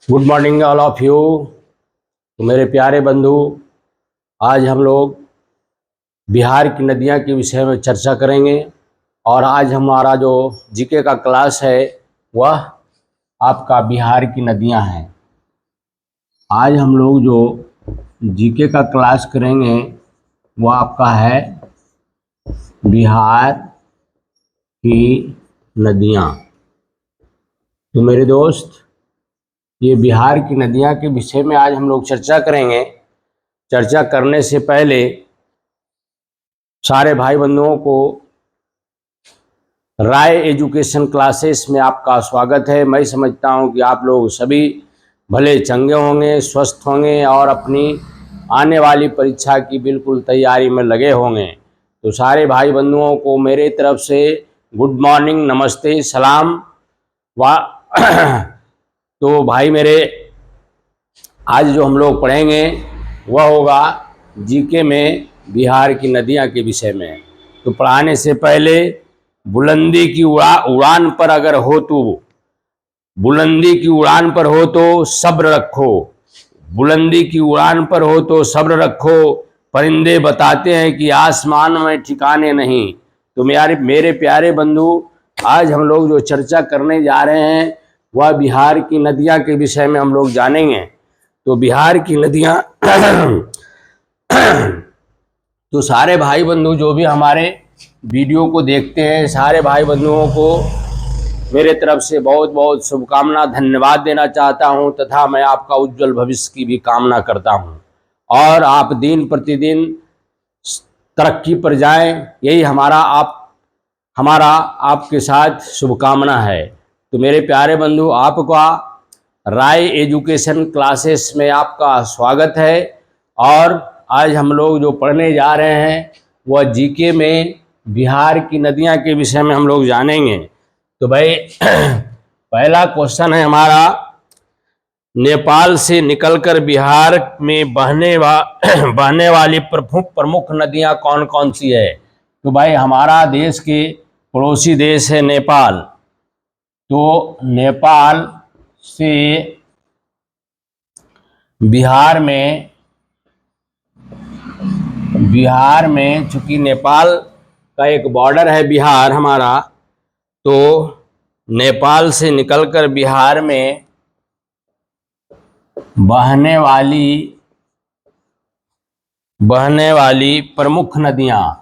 Good morning all of you. तो मेरे प्यारे बंधु, आज हम लोग बिहार की नदियां के विषय में चर्चा करेंगे। और आज हमारा जो जीके का क्लास है वह आपका बिहार की नदियां हैं। आज हम लोग जो जीके का क्लास करेंगे वह आपका है बिहार की नदियां। तो मेरे दोस्त, ये बिहार की नदियां के विषय में आज हम लोग चर्चा करेंगे। चर्चा करने से पहले सारे भाई बंधुओं को राय एजुकेशन क्लासेस में आपका स्वागत है। मैं समझता हूं कि आप लोग सभी भले चंगे होंगे, स्वस्थ होंगे और अपनी आने वाली परीक्षा की बिल्कुल तैयारी में लगे होंगे। तो सारे भाई बंधुओं को मेरे तरफ से गुड मॉर्निंग, नमस्ते, सलाम। वाह। तो भाई मेरे, आज जो हम लोग पढ़ेंगे वह होगा जीके में बिहार की नदियां के विषय में। तो पढ़ाने से पहले बुलंदी की उड़ान पर अगर हो तो बुलंदी की उड़ान पर हो तो सब्र रखो, बुलंदी की उड़ान पर हो तो सब्र रखो, परिंदे बताते हैं कि आसमान में ठिकाने नहीं। तो मेरे प्यारे बंधु, आज हम लोग जो चर्चा करने जा रहे हैं वह बिहार की नदियां के विषय में हम लोग जानेंगे। तो बिहार की नदियां तो सारे भाई बंधु जो भी हमारे वीडियो को देखते हैं, सारे भाई बंधुओं को मेरे तरफ से बहुत बहुत शुभकामना, धन्यवाद देना चाहता हूं तथा मैं आपका उज्जवल भविष्य की भी कामना करता हूं और आप दिन प्रतिदिन तरक्की पर जाएं, यही हमारा आपके साथ शुभकामना है। तो मेरे प्यारे बंधु, आपका राय एजुकेशन क्लासेस में आपका स्वागत है। और आज हम लोग जो पढ़ने जा रहे हैं वह जीके में बिहार की नदियां के विषय में हम लोग जानेंगे। तो भाई पहला क्वेश्चन है हमारा, नेपाल से निकलकर बिहार में बहने वाली प्रमुख नदियां कौन कौन सी है। तो भाई हमारा देश के पड़ोसी देश है नेपाल। तो नेपाल से बिहार में चूंकि नेपाल का एक बॉर्डर है बिहार हमारा, तो नेपाल से निकलकर बिहार में बहने वाली प्रमुख नदियां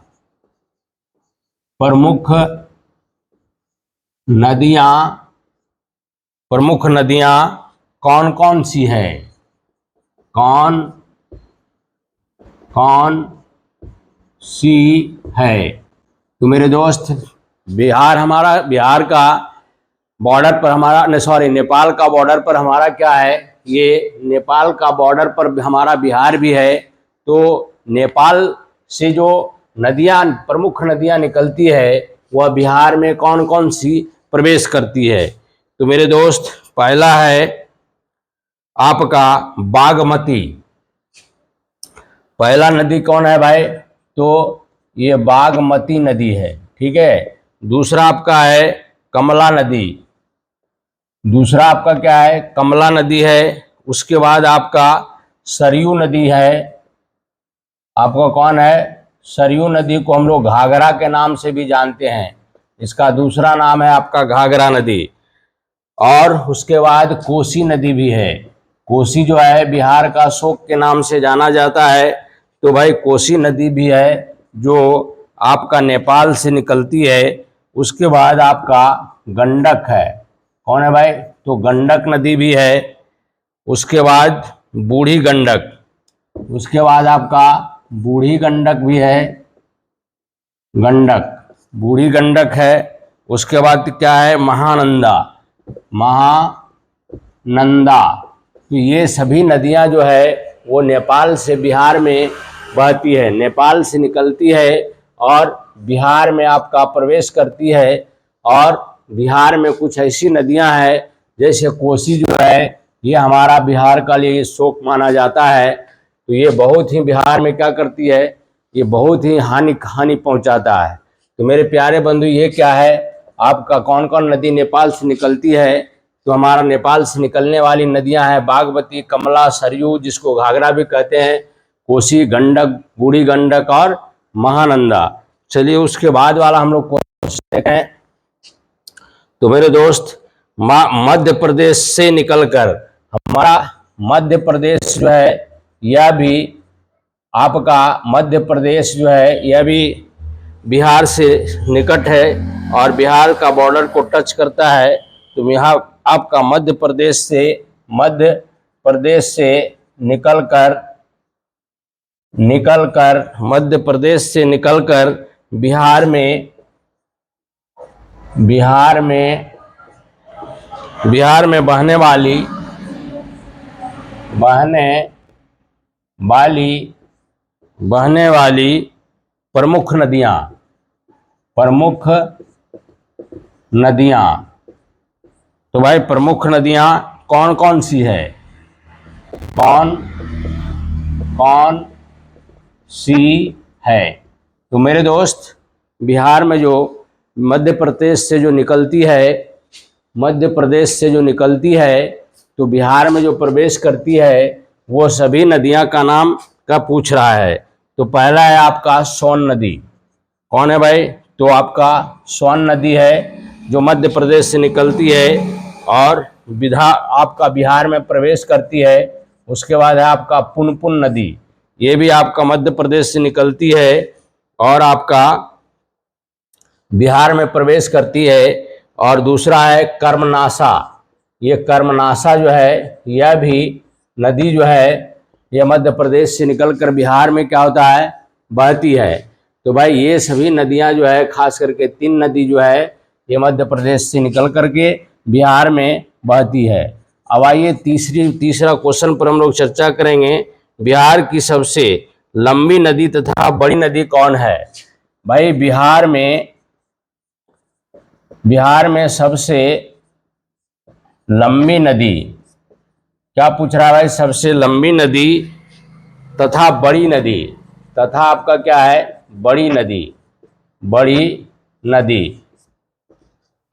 कौन कौन सी है, कौन सी है। तो मेरे दोस्त, बिहार का बॉर्डर पर नेपाल का बॉर्डर पर हमारा क्या है, ये नेपाल का बॉर्डर पर हमारा बिहार भी है। तो नेपाल से जो प्रमुख नदियां निकलती है वह बिहार में कौन कौन सी प्रवेश करती है। तो मेरे दोस्त, पहला है आपका बागमती। पहला नदी कौन है भाई, तो ये बागमती नदी है, ठीक है। दूसरा आपका है कमला नदी, दूसरा आपका क्या है, कमला नदी है। उसके बाद आपका सरयू नदी है। आपका कौन है, सरयू नदी को हम लोग घाघरा के नाम से भी जानते हैं, इसका दूसरा नाम है आपका घाघरा नदी। और उसके बाद कोसी नदी भी है। कोसी जो है बिहार का शोक के नाम से जाना जाता है। तो भाई कोसी नदी भी है जो आपका नेपाल से निकलती है। उसके बाद आपका गंडक है। कौन है भाई, तो गंडक नदी भी है। उसके बाद बूढ़ी गंडक, उसके बाद आपका बूढ़ी गंडक भी है, बूढ़ी गंडक है। उसके बाद क्या है, महानंदा। तो ये सभी नदियां जो है वो नेपाल से बिहार में बहती है, नेपाल से निकलती है और बिहार में आपका प्रवेश करती है। और बिहार में कुछ ऐसी नदियां हैं जैसे कोसी जो है, ये हमारा बिहार का लिए शोक माना जाता है। तो ये बहुत ही बिहार में क्या करती है, ये बहुत ही हानि पहुंचाता है। तो मेरे प्यारे बंधु, ये क्या है आपका, कौन कौन नदी नेपाल से निकलती है, तो हमारा नेपाल से निकलने वाली नदियां हैं बागमती, कमला, सरयू, जिसको घाघरा भी कहते हैं, कोसी, गंडक, बूढ़ी गंडक और महानंदा। चलिए उसके बाद वाला हम लोग क्वेश्चन देखें। तो मेरे दोस्त, मध्य प्रदेश से निकलकर हमारा मध्य प्रदेश जो है यह भी आपका मध्य प्रदेश जो है यह भी बिहार से निकट है और बिहार का बॉर्डर को टच करता है। तो यहाँ आपका मध्य प्रदेश से निकलकर मध्य प्रदेश से निकलकर बिहार में बहने वाली प्रमुख नदियां। तो भाई प्रमुख नदियां कौन कौन सी है? कौन सी है? तो मेरे दोस्त, बिहार में जो मध्य प्रदेश से जो निकलती है तो बिहार में जो प्रवेश करती है वो सभी नदियां का नाम का पूछ रहा है। तो पहला है आपका सोन नदी। कौन है भाई? तो आपका सोन नदी है जो मध्य प्रदेश से निकलती है और आपका बिहार में प्रवेश करती है। उसके बाद है आपका पुनपुन नदी, ये भी आपका मध्य प्रदेश से निकलती है और आपका बिहार में प्रवेश करती है। और दूसरा है कर्मनाशा। ये कर्मनाशा जो है यह भी नदी जो है यह मध्य प्रदेश से निकलकर बिहार में क्या होता है? बहती है। तो भाई ये सभी नदियां जो है, खास करके 3 नदी जो है ये मध्य प्रदेश से निकल करके बिहार में बहती है। अब आइए तीसरा क्वेश्चन पर हम लोग चर्चा करेंगे। बिहार की सबसे लंबी नदी तथा बड़ी नदी कौन है? भाई बिहार में सबसे लंबी नदी क्या पूछ रहा है भाई? सबसे लंबी नदी तथा बड़ी नदी, तथा आपका क्या है? बड़ी नदी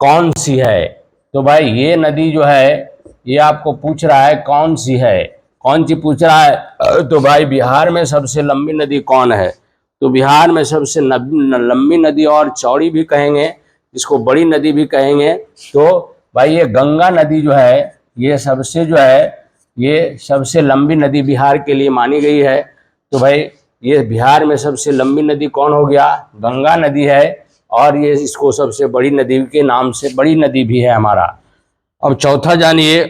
कौन सी है? तो भाई ये नदी जो है ये आपको पूछ रहा है कौन सी है, कौन सी पूछ रहा है? तो भाई बिहार में सबसे लंबी नदी कौन है? तो बिहार में सबसे लंबी नदी और चौड़ी भी कहेंगे, जिसको बड़ी नदी भी कहेंगे, तो भाई ये गंगा नदी जो है ये सबसे लंबी नदी बिहार के लिए मानी गई है। तो भाई ये बिहार में सबसे लंबी नदी कौन हो गया? गंगा नदी है और ये इसको सबसे बड़ी नदी के नाम से बड़ी नदी भी है हमारा। अब चौथा जानिए,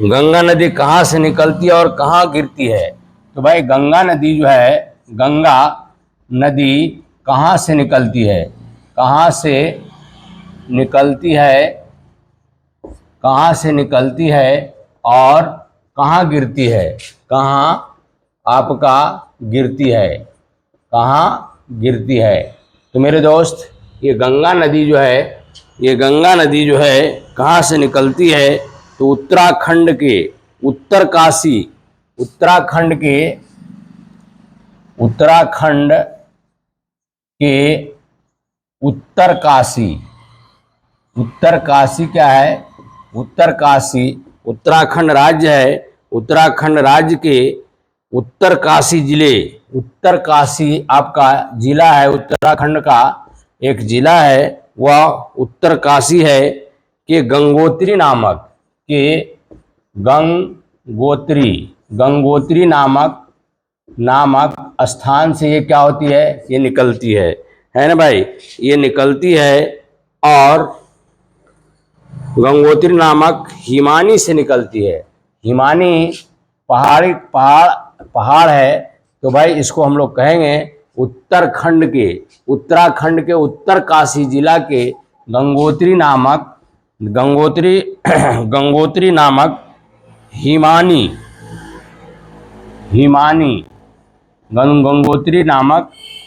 गंगा नदी कहाँ से निकलती है और कहाँ गिरती है? तो भाई गंगा नदी जो है, गंगा नदी कहाँ से निकलती है? कहाँ से निकलती है और कहाँ गिरती है? कहाँ आपका गिरती है? कहाँ गिरती है? तो मेरे दोस्त, ये गंगा नदी जो है कहाँ से निकलती है? तो उत्तराखंड के उत्तरकाशी क्या है? उत्तरकाशी उत्तराखंड राज्य है। उत्तराखंड राज्य के उत्तरकाशी आपका जिला है, उत्तराखंड का एक जिला है, वह उत्तरकाशी है कि गंगोत्री नामक स्थान से ये क्या होती है? ये निकलती है ना भाई? ये निकलती है और गंगोत्री नामक हिमानी से निकलती है। हिमानी पहाड़ है। तो भाई इसको हम लोग कहेंगे उत्तराखंड के उत्तरकाशी जिला के गंगोत्री नामक गंगोत्री नामक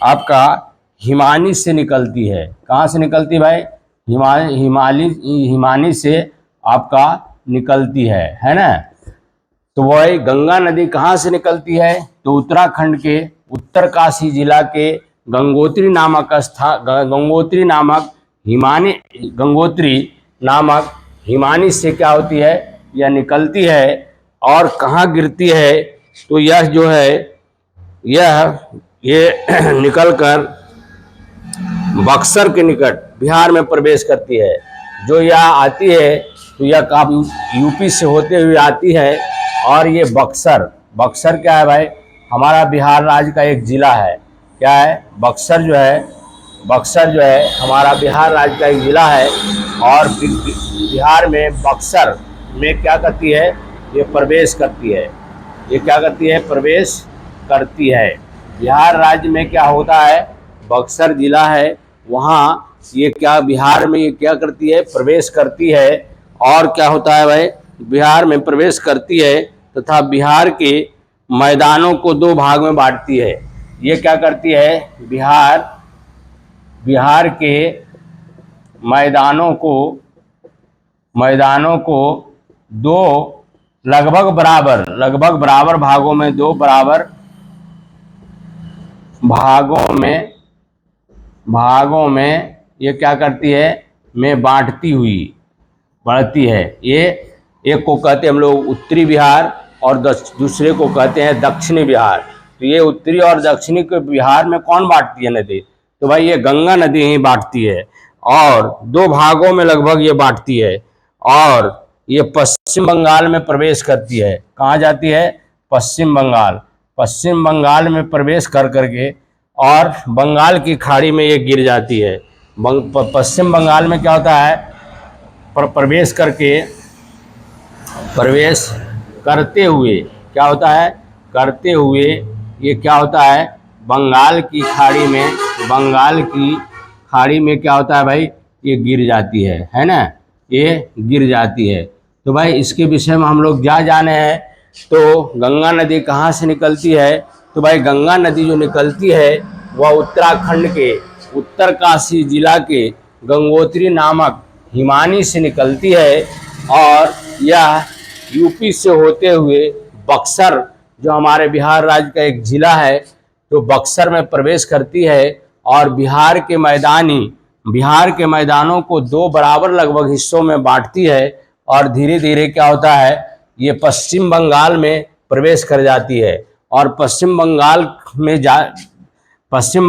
आपका हिमानी से निकलती है। कहाँ से निकलती है भाई? हिमानी से आपका निकलती है ना? तो वही गंगा नदी कहाँ से निकलती है? तो उत्तराखंड के उत्तरकाशी जिला के गंगोत्री नामक हिमानी से क्या होती है, यह निकलती है और कहाँ गिरती है, तो यह जो है ये निकलकर बक्सर के निकट बिहार में प्रवेश करती है। जो यह आती है तो यह काफी यूपी से होते हुए आती है। और ये बक्सर, बक्सर क्या है भाई, हमारा बिहार राज्य का एक ज़िला है। क्या है, बक्सर जो है, बक्सर जो है हमारा बिहार राज्य का एक ज़िला है। और बिहार में बक्सर में क्या करती है, ये प्रवेश करती है। ये क्या करती है, प्रवेश करती है। बिहार राज्य में क्या होता है, बक्सर ज़िला है, वहाँ ये क्या बिहार में ये क्या करती है, प्रवेश करती है। और क्या होता है भाई, बिहार में प्रवेश करती है तथा बिहार के मैदानों को दो भाग में बांटती है। ये क्या करती है, बिहार के मैदानों को दो लगभग बराबर भागों में, दो बराबर भागों में ये क्या करती है, में बढ़ती है। ये एक को कहते हैं हम लोग उत्तरी बिहार और दूसरे को कहते हैं दक्षिणी बिहार। तो ये उत्तरी और दक्षिणी के बिहार में कौन बांटती है नदी, तो भाई ये गंगा नदी ही बांटती है। और दो भागों में लगभग ये बांटती है। और ये पश्चिम बंगाल में प्रवेश करती है। कहाँ जाती है, पश्चिम बंगाल में प्रवेश करके और बंगाल की खाड़ी में ये गिर जाती है। पश्चिम बंगाल में क्या होता है, प्रवेश करते हुए क्या होता है, ये क्या होता है, बंगाल की खाड़ी में क्या होता है भाई, ये गिर जाती है ना, ये गिर जाती है। तो भाई इसके विषय में हम लोग क्या जाने हैं, तो गंगा नदी कहाँ से निकलती है, तो भाई गंगा नदी जो निकलती है वह उत्तराखंड के उत्तरकाशी जिला के गंगोत्री नामक हिमानी से निकलती है। और यह यूपी से होते हुए बक्सर, जो हमारे बिहार राज्य का एक ज़िला है, तो बक्सर में प्रवेश करती है। और बिहार के मैदानों को दो बराबर लगभग हिस्सों में बांटती है। और धीरे धीरे क्या होता है, ये पश्चिम बंगाल में प्रवेश कर जाती है। और पश्चिम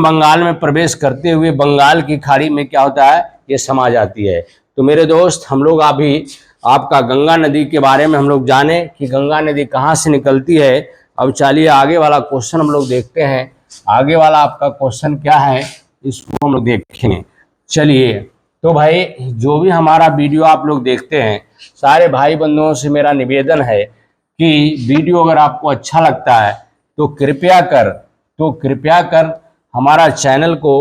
बंगाल में प्रवेश करते हुए बंगाल की खाड़ी में क्या होता है, ये समा जाती है। तो मेरे दोस्त, हम लोग अभी आपका गंगा नदी के बारे में हम लोग जाने कि गंगा नदी कहाँ से निकलती है। अब चलिए आगे वाला क्वेश्चन हम लोग देखते हैं। आगे वाला आपका क्वेश्चन क्या है, इसको हम लोग देखेंगे। चलिए, तो भाई जो भी हमारा वीडियो आप लोग देखते हैं, सारे भाई बंधुओं से मेरा निवेदन है कि वीडियो अगर आपको अच्छा लगता है तो कृपया कर हमारा चैनल को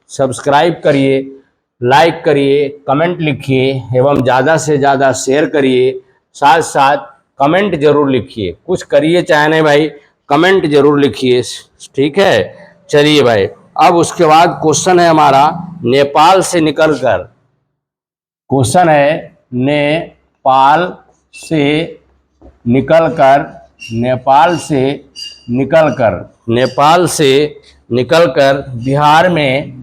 सब्सक्राइब करिए, लाइक करिए, कमेंट लिखिए एवं ज़्यादा से ज़्यादा शेयर करिए। साथ साथ कमेंट जरूर लिखिए, कुछ करिए चाहे नहीं भाई, कमेंट जरूर लिखिए, ठीक है। चलिए भाई, अब उसके बाद क्वेश्चन है हमारा नेपाल से निकलकर, नेपाल से निकलकर बिहार में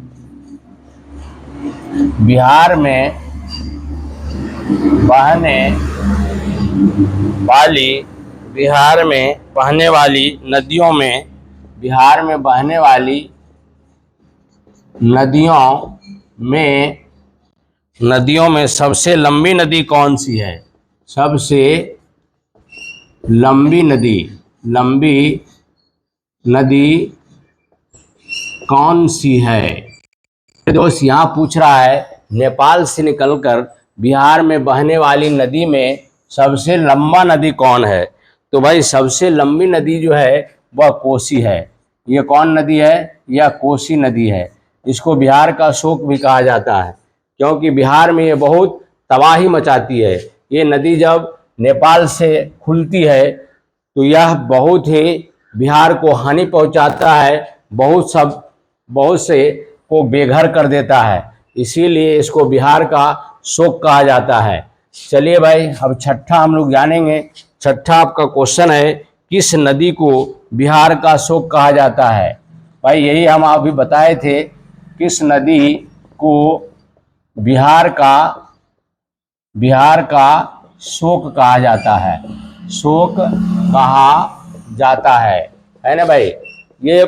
बहने वाली नदियों में सबसे लंबी नदी कौन सी है, सबसे लंबी नदी कौन सी है। दोस्त यहाँ पूछ रहा है नेपाल से निकलकर बिहार में बहने वाली नदी में सबसे लंबा नदी कौन है। तो भाई सबसे लंबी नदी जो है वह कोसी है। ये कौन नदी है, यह कोसी नदी है। इसको बिहार का शोक भी कहा जाता है, क्योंकि बिहार में ये बहुत तबाही मचाती है। ये नदी जब नेपाल से खुलती है तो यह बहुत ही बिहार को हानि पहुंचाता है, बहुत से को बेघर कर देता है। इसीलिए इसको बिहार का शोक कहा जाता है। चलिए भाई, अब छठा हम लोग जानेंगे। छठा आपका क्वेश्चन है, किस नदी को बिहार का शोक कहा जाता है। भाई यही हम अभी बताए थे, किस नदी को बिहार का बिहार का शोक कहा जाता है, शोक कहा जाता है ना भाई। ये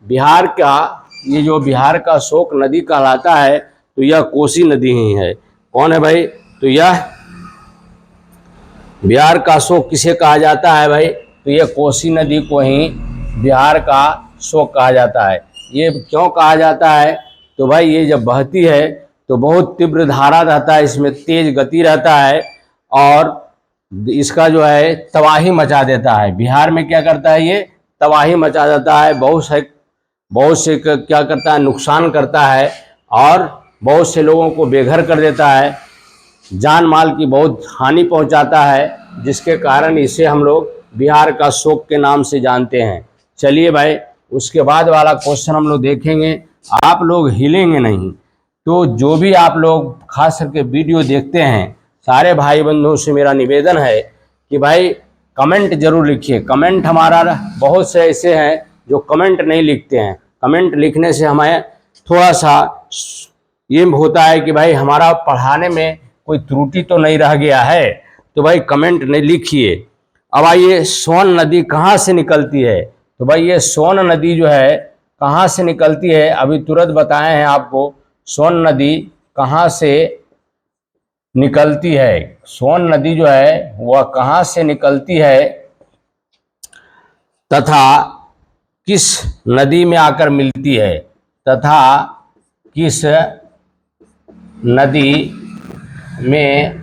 बिहार का, ये जो बिहार का शोक नदी कहलाता है, तो यह कोसी नदी ही है। कौन है भाई? तो यह बिहार का शोक किसे कहा जाता है भाई? तो यह कोसी नदी को ही बिहार का शोक कहा जाता है। ये क्यों कहा जाता है? तो भाई ये जब बहती है तो बहुत तीव्र धारा रहता है, इसमें तेज गति रहता है, और इसका जो है तबाही मचा देता है। बिहार में क्या करता है? ये तबाही मचा देता है, बहुत से क्या करता है? नुकसान करता है, और बहुत से लोगों को बेघर कर देता है, जान माल की बहुत हानि पहुंचाता है, जिसके कारण इसे हम लोग बिहार का शोक के नाम से जानते हैं। चलिए भाई, उसके बाद वाला क्वेश्चन हम लोग देखेंगे। आप लोग हिलेंगे नहीं, तो जो भी आप लोग खास करके वीडियो देखते हैं, सारे भाई बंधुओं से मेरा निवेदन है कि भाई कमेंट जरूर लिखिए। कमेंट हमारा, बहुत से ऐसे हैं जो कमेंट नहीं लिखते हैं। कमेंट लिखने से हमें थोड़ा सा ये होता है कि भाई हमारा पढ़ाने में कोई त्रुटि तो नहीं रह गया है, तो भाई कमेंट नहीं लिखिए। अब आइए, सोन नदी कहाँ से निकलती है? तो भाई ये सोन नदी जो है कहाँ से निकलती है, अभी तुरंत बताए हैं आपको। सोन नदी कहाँ से निकलती है? सोन नदी जो है वह कहाँ से निकलती है तथा किस नदी में आकर मिलती है, तथा किस नदी में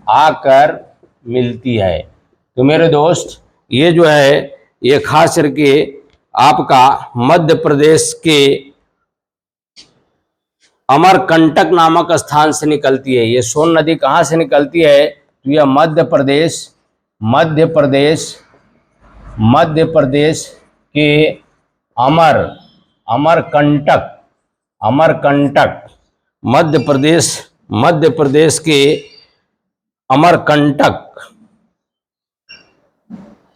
आकर मिलती है। तो मेरे दोस्त, ये जो है ये खास करके आपका मध्य प्रदेश के अमरकंटक नामक स्थान से निकलती है। ये सोन नदी कहाँ से निकलती है? तो यह मध्य प्रदेश के अमरकंटक मध्य प्रदेश के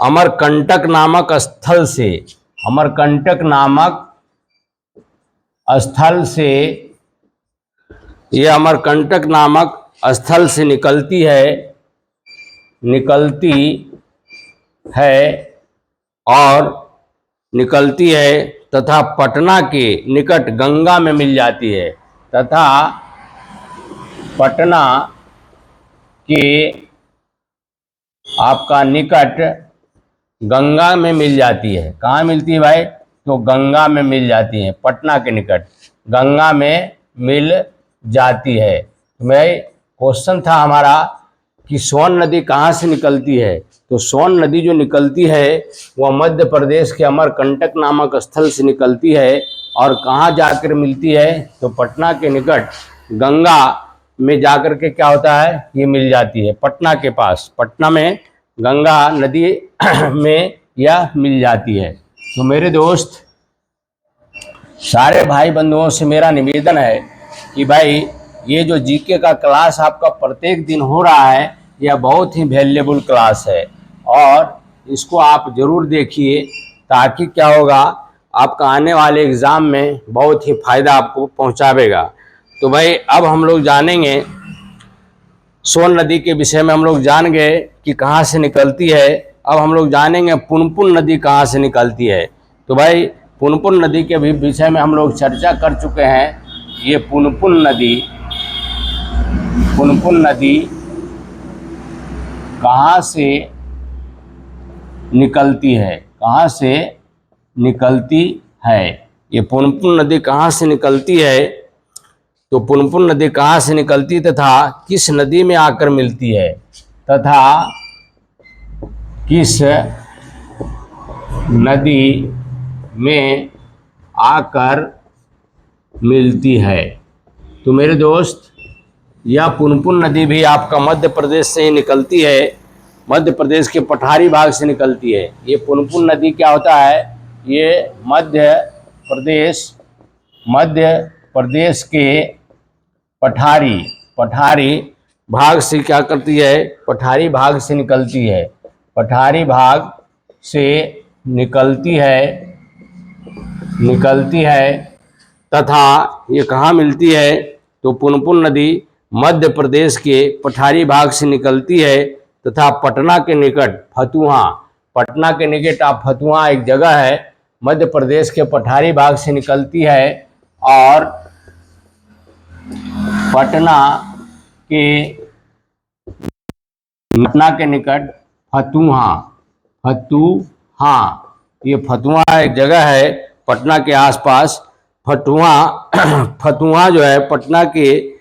अमरकंटक नामक स्थल से, अमरकंटक नामक स्थल से, यह अमरकंटक नामक स्थल से निकलती है तथा पटना के निकट गंगा में मिल जाती है, तथा पटना के आपका निकट गंगा में मिल जाती है। कहाँ मिलती है भाई? तो गंगा में मिल जाती है, पटना के निकट गंगा में मिल जाती है। तो भाई क्वेश्चन था हमारा कि सोन नदी कहाँ से निकलती है? तो सोन नदी जो निकलती है वह मध्य प्रदेश के अमरकंटक नामक स्थल से निकलती है, और कहाँ जाकर मिलती है? तो पटना के निकट गंगा में जाकर के क्या होता है? ये मिल जाती है पटना के पास, पटना में गंगा नदी में यह मिल जाती है। तो मेरे दोस्त, सारे भाई बंधुओं से मेरा निवेदन है कि भाई ये जो जीके का क्लास आपका प्रत्येक दिन हो रहा है, यह बहुत ही वैल्यूएबल क्लास है, और इसको आप जरूर देखिए, ताकि क्या होगा, आपका आने वाले एग्ज़ाम में बहुत ही फायदा आपको पहुंचावेगा। तो भाई अब हम लोग जानेंगे सोन नदी के विषय में। हम लोग जान गए कि कहाँ से निकलती है। अब हम लोग जानेंगे पुनपुन नदी कहाँ से निकलती है। तो भाई पुनपुन नदी के भी विषय में हम लोग चर्चा कर चुके हैं। ये पुनपुन नदी कहाँ से निकलती है? कहाँ से निकलती है? ये पुनपुन नदी कहाँ से निकलती है? तो पुनपुन नदी कहाँ से निकलती तथा किस नदी में आकर मिलती है, तथा किस नदी में आकर मिलती है। तो मेरे दोस्त, यह पुनपुन नदी भी आपका मध्य प्रदेश से ही निकलती है, मध्य प्रदेश के पठारी भाग से निकलती है। ये पुनपुन नदी क्या होता है? ये मध्य प्रदेश के पठारी भाग से क्या करती है? पठारी भाग से निकलती है, पठारी भाग से निकलती है तथा ये कहाँ मिलती है? तो पुनपुन नदी मध्य प्रदेश के पठारी भाग से निकलती है तथा पटना के निकट फतुहा, पटना के निकट आप फतुहा एक जगह है, मध्य प्रदेश के पठारी भाग से निकलती है और पटना के निकट फतुहा, फतुहा, ये फतुहा एक जगह है पटना के आसपास। फतुहा फतुहा जो है पटना के,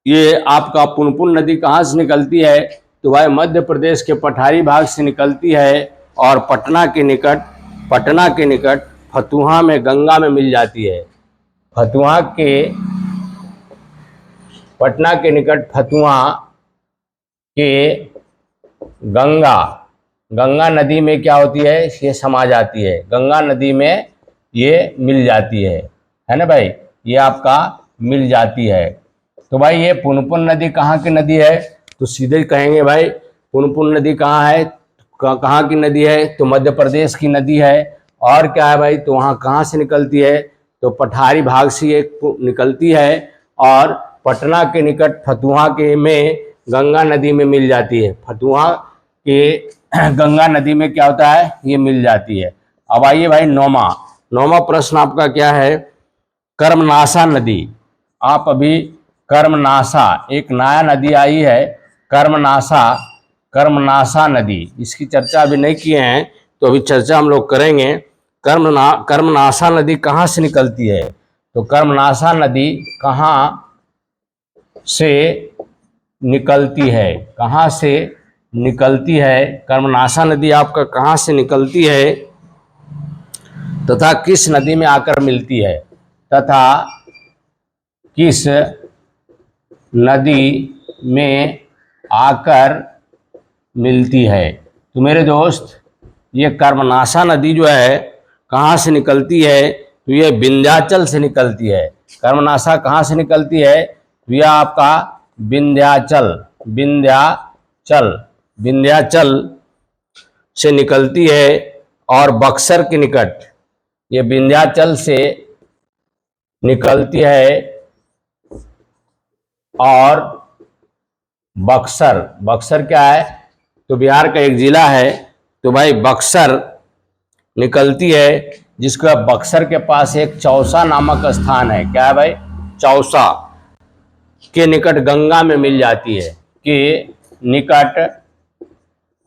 ये आपका पुनपुन नदी कहाँ से निकलती है? तो भाई मध्य प्रदेश के पठारी भाग से निकलती है और पटना के निकट फतुहा में गंगा में मिल जाती है। पटना के निकट फतुहा के गंगा नदी में क्या होती है? ये समा जाती है, गंगा नदी में ये मिल जाती है ना भाई, ये आपका मिल जाती है। तो भाई ये पुनपुन नदी कहाँ की नदी है? तो सीधे कहेंगे भाई पुनपुन नदी कहाँ है, कहाँ की नदी है? तो मध्य प्रदेश की नदी है। और क्या है भाई? तो वहाँ कहाँ से निकलती है? तो पठारी भाग से ये निकलती है और पटना के निकट फतुहा के में गंगा नदी में मिल जाती है। फतुहा के गंगा नदी में क्या होता है? ये मिल जाती है। अब आइए भाई नौवां प्रश्न आपका क्या है? कर्मनाशा नदी। आप अभी कर्मनाशा, एक नया नदी आई है कर्मनाशा नदी, इसकी चर्चा अभी नहीं किए हैं तो अभी चर्चा हम लोग करेंगे। कर्मनाशा नदी कहाँ से निकलती है? तो कर्मनाशा नदी कहाँ से निकलती है? कहाँ से निकलती है? कर्मनाशा नदी आपका कहाँ से निकलती है तथा किस नदी में आकर मिलती है? तथा किस नदी में आकर मिलती है? तो मेरे दोस्त ये कर्मनाशा नदी जो है कहाँ से निकलती है? तो ये विंध्याचल से निकलती है। कर्मनाशा कहाँ से निकलती है? तो यह आपका विंध्याचल से निकलती है और बक्सर के निकट, ये विंध्याचल से निकलती है और बक्सर क्या है? तो बिहार का एक जिला है। तो भाई बक्सर निकलती है, जिसका बक्सर के पास एक चौसा नामक स्थान है। क्या है भाई? चौसा के निकट गंगा में मिल जाती है, के निकट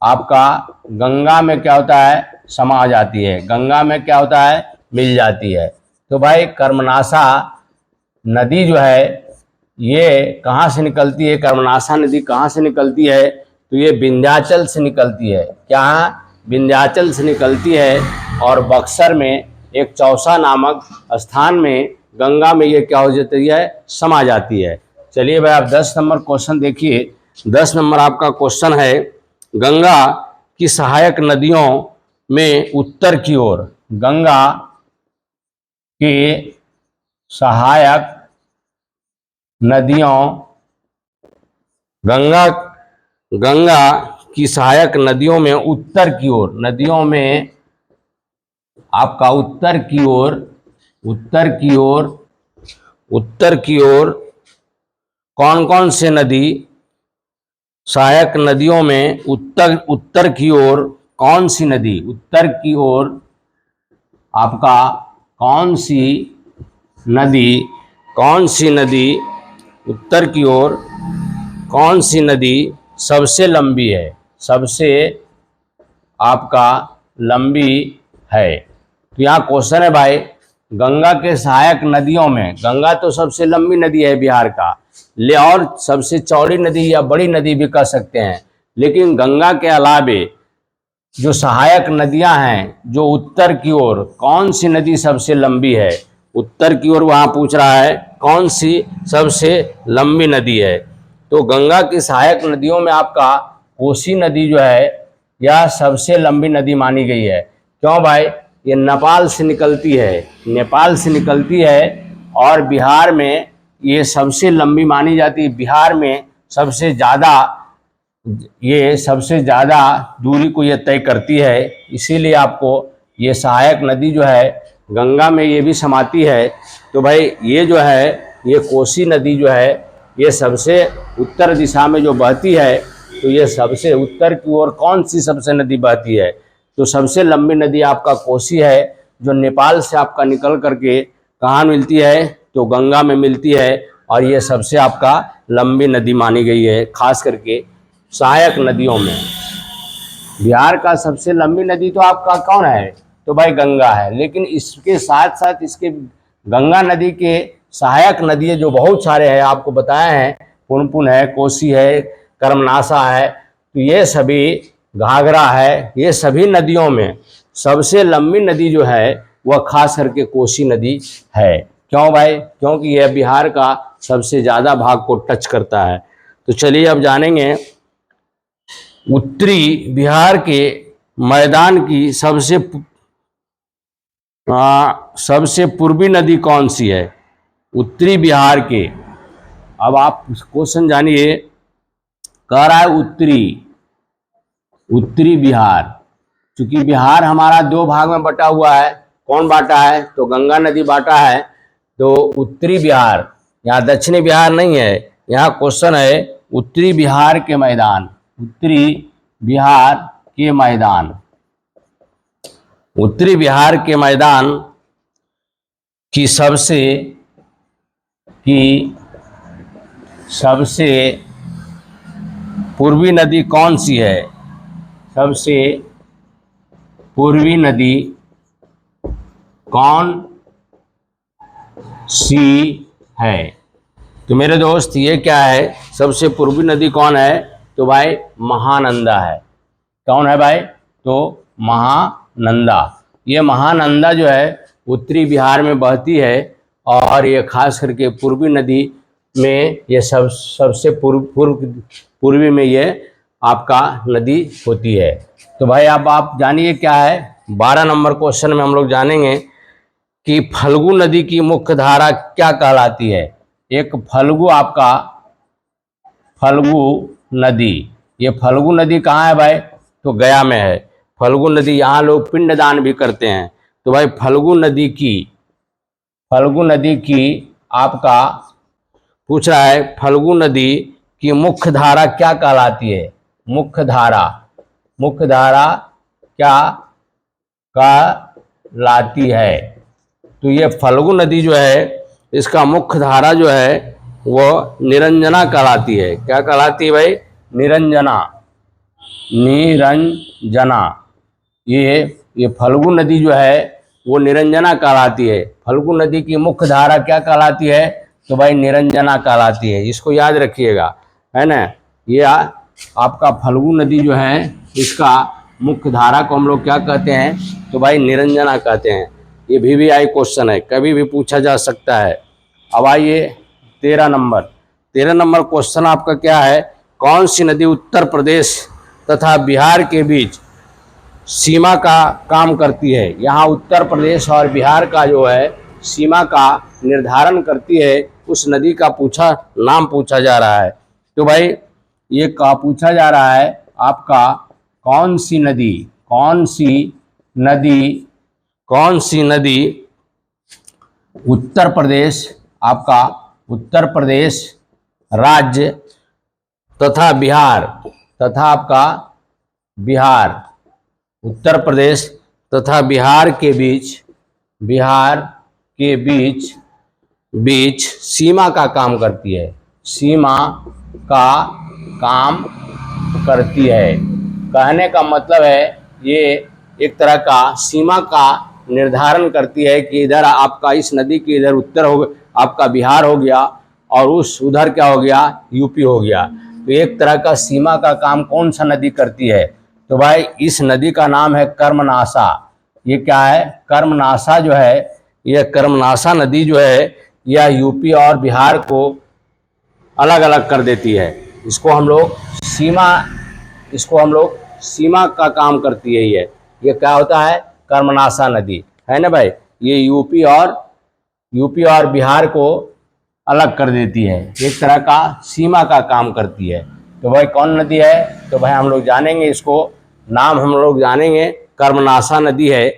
आपका गंगा में क्या होता है? समा जाती है, गंगा में क्या होता है? मिल जाती है। तो भाई कर्मनाशा नदी जो है ये कहाँ से निकलती है? कर्मनाशा नदी कहाँ से निकलती है? तो ये विंध्याचल से निकलती है। क्या? विंध्याचल से निकलती है और बक्सर में एक चौसा नामक स्थान में गंगा में ये क्या हो जाती है? समा जाती है। चलिए भाई आप 10 नंबर क्वेश्चन देखिए। 10 नंबर आपका क्वेश्चन है, गंगा की सहायक नदियों में उत्तर की ओर, गंगा की सहायक नदियों, गंगा की सहायक नदियों में उत्तर की ओर, नदियों में आपका उत्तर की ओर कौन कौन से नदी? सहायक नदियों में उत्तर की ओर कौन सी नदी? उत्तर की ओर आपका कौन सी नदी उत्तर की ओर कौन सी नदी सबसे लंबी है? सबसे आपका लंबी है। तो यहाँ क्वेश्चन है भाई, गंगा के सहायक नदियों में, गंगा तो सबसे लंबी नदी है बिहार का, ले और सबसे चौड़ी नदी या बड़ी नदी भी कह सकते हैं, लेकिन गंगा के अलावे जो सहायक नदियां हैं, जो उत्तर की ओर कौन सी नदी सबसे लंबी है? उत्तर की ओर वहाँ पूछ रहा है कौन सी सबसे लंबी नदी है। तो गंगा की सहायक नदियों में आपका कोसी नदी जो है यह सबसे लंबी नदी मानी गई है। क्यों भाई? ये नेपाल से निकलती है और बिहार में ये सबसे लंबी मानी जाती है। बिहार में सबसे ज़्यादा दूरी को ये तय करती है, इसीलिए आपको ये सहायक नदी जो है गंगा में ये भी समाती है। तो भाई ये जो है, ये कोसी नदी जो है ये सबसे उत्तर दिशा में जो बहती है, तो ये सबसे उत्तर की ओर कौन सी सबसे नदी बहती है? तो सबसे लंबी नदी आपका कोसी है, जो नेपाल से आपका निकल करके कहाँ मिलती है? तो गंगा में मिलती है। और ये सबसे आपका लंबी नदी मानी गई है, खास करके सहायक नदियों में। बिहार का सबसे लंबी नदी तो आपका कौन है? तो भाई गंगा है। लेकिन इसके साथ साथ इसके गंगा नदी के सहायक नदियाँ जो बहुत सारे हैं, आपको बताए हैं, पुनपुन है, कोसी है, कर्मनाशा है, तो ये सभी, घाघरा है, ये सभी नदियों में सबसे लंबी नदी जो है वह खास करके कोसी नदी है। क्यों भाई? क्योंकि यह बिहार का सबसे ज़्यादा भाग को टच करता है। तो चलिए अब जानेंगे उत्तरी बिहार के मैदान की सबसे पूर्वी नदी कौन सी है? उत्तरी बिहार के, अब आप क्वेश्चन जानिए, कह रहा है उत्तरी बिहार। क्योंकि बिहार हमारा दो भाग में बटा हुआ है। कौन बांटा है? तो गंगा नदी बांटा है। तो उत्तरी बिहार, यहाँ दक्षिणी बिहार नहीं है, यहाँ क्वेश्चन है उत्तरी बिहार के मैदान। उत्तरी बिहार के मैदान, उत्तरी बिहार के मैदान की सबसे पूर्वी नदी कौन सी है? सबसे पूर्वी नदी कौन सी है? तो मेरे दोस्त ये क्या है, सबसे पूर्वी नदी कौन है? तो भाई महानंदा है। कौन है भाई? तो महानंदा। ये महानंदा जो है उत्तरी बिहार में बहती है, और ये खास करके पूर्वी नदी में ये सबसे पूर्वी में ये आपका नदी होती है। तो भाई अब आप जानिए क्या है, 12 नंबर क्वेश्चन में हम लोग जानेंगे कि फल्गु नदी की मुख्य धारा क्या कहलाती है? एक फल्गु, आपका फल्गु नदी, ये फल्गु नदी कहाँ है भाई? तो गया में है। फल्गु नदी, यहाँ लोग पिंडदान भी करते हैं। तो भाई फल्गु नदी की आपका पूछ रहा है, फल्गु नदी की मुख्य धारा क्या कहलाती है? मुख्य धारा क्या कहलाती है? तो ये फल्गु नदी जो है, इसका मुख्य धारा जो है वो निरंजना कहलाती है। क्या कहलाती है भाई? निरंजना। ये फल्गु नदी जो है वो निरंजना कहलाती है। फल्गु नदी की मुख्य धारा क्या कहलाती है? तो भाई निरंजना कहलाती है। इसको याद रखिएगा, है ना। ये आपका फल्गु नदी जो है, इसका मुख्य धारा को हम लोग क्या कहते हैं? तो भाई निरंजना कहते हैं। ये VVI क्वेश्चन है, कभी भी पूछा जा सकता है। अब आइए 13 नंबर क्वेश्चन आपका क्या है? कौन सी नदी उत्तर प्रदेश तथा बिहार के बीच सीमा का काम करती है? यहाँ उत्तर प्रदेश और बिहार का जो है सीमा का निर्धारण करती है, उस नदी का नाम पूछा जा रहा है। तो भाई ये पूछा जा रहा है आपका, कौन सी नदी उत्तर प्रदेश, आपका उत्तर प्रदेश राज्य तथा उत्तर प्रदेश तथा बिहार के बीच सीमा का काम करती है? सीमा का काम करती है। कहने का मतलब है ये एक तरह का सीमा का निर्धारण करती है कि इधर आपका इस नदी के इधर उत्तर हो आपका बिहार हो गया, और उधर क्या हो गया? यूपी हो गया। तो एक तरह का सीमा का काम कौन सा नदी करती है? तो भाई इस नदी का नाम है कर्मनाशा। ये क्या है? कर्मनाशा जो है, यह कर्मनाशा नदी जो है, यह यूपी और बिहार को अलग अलग कर देती है। इसको हम लोग सीमा का काम करती है। ये क्या होता है? कर्मनाशा नदी, है ना भाई। ये यूपी और बिहार को अलग कर देती है, एक तरह का सीमा का काम करती है। तो भाई कौन नदी है? तो भाई हम लोग जानेंगे, इसको नाम हम लोग जानेंगे, कर्मनाशा नदी है,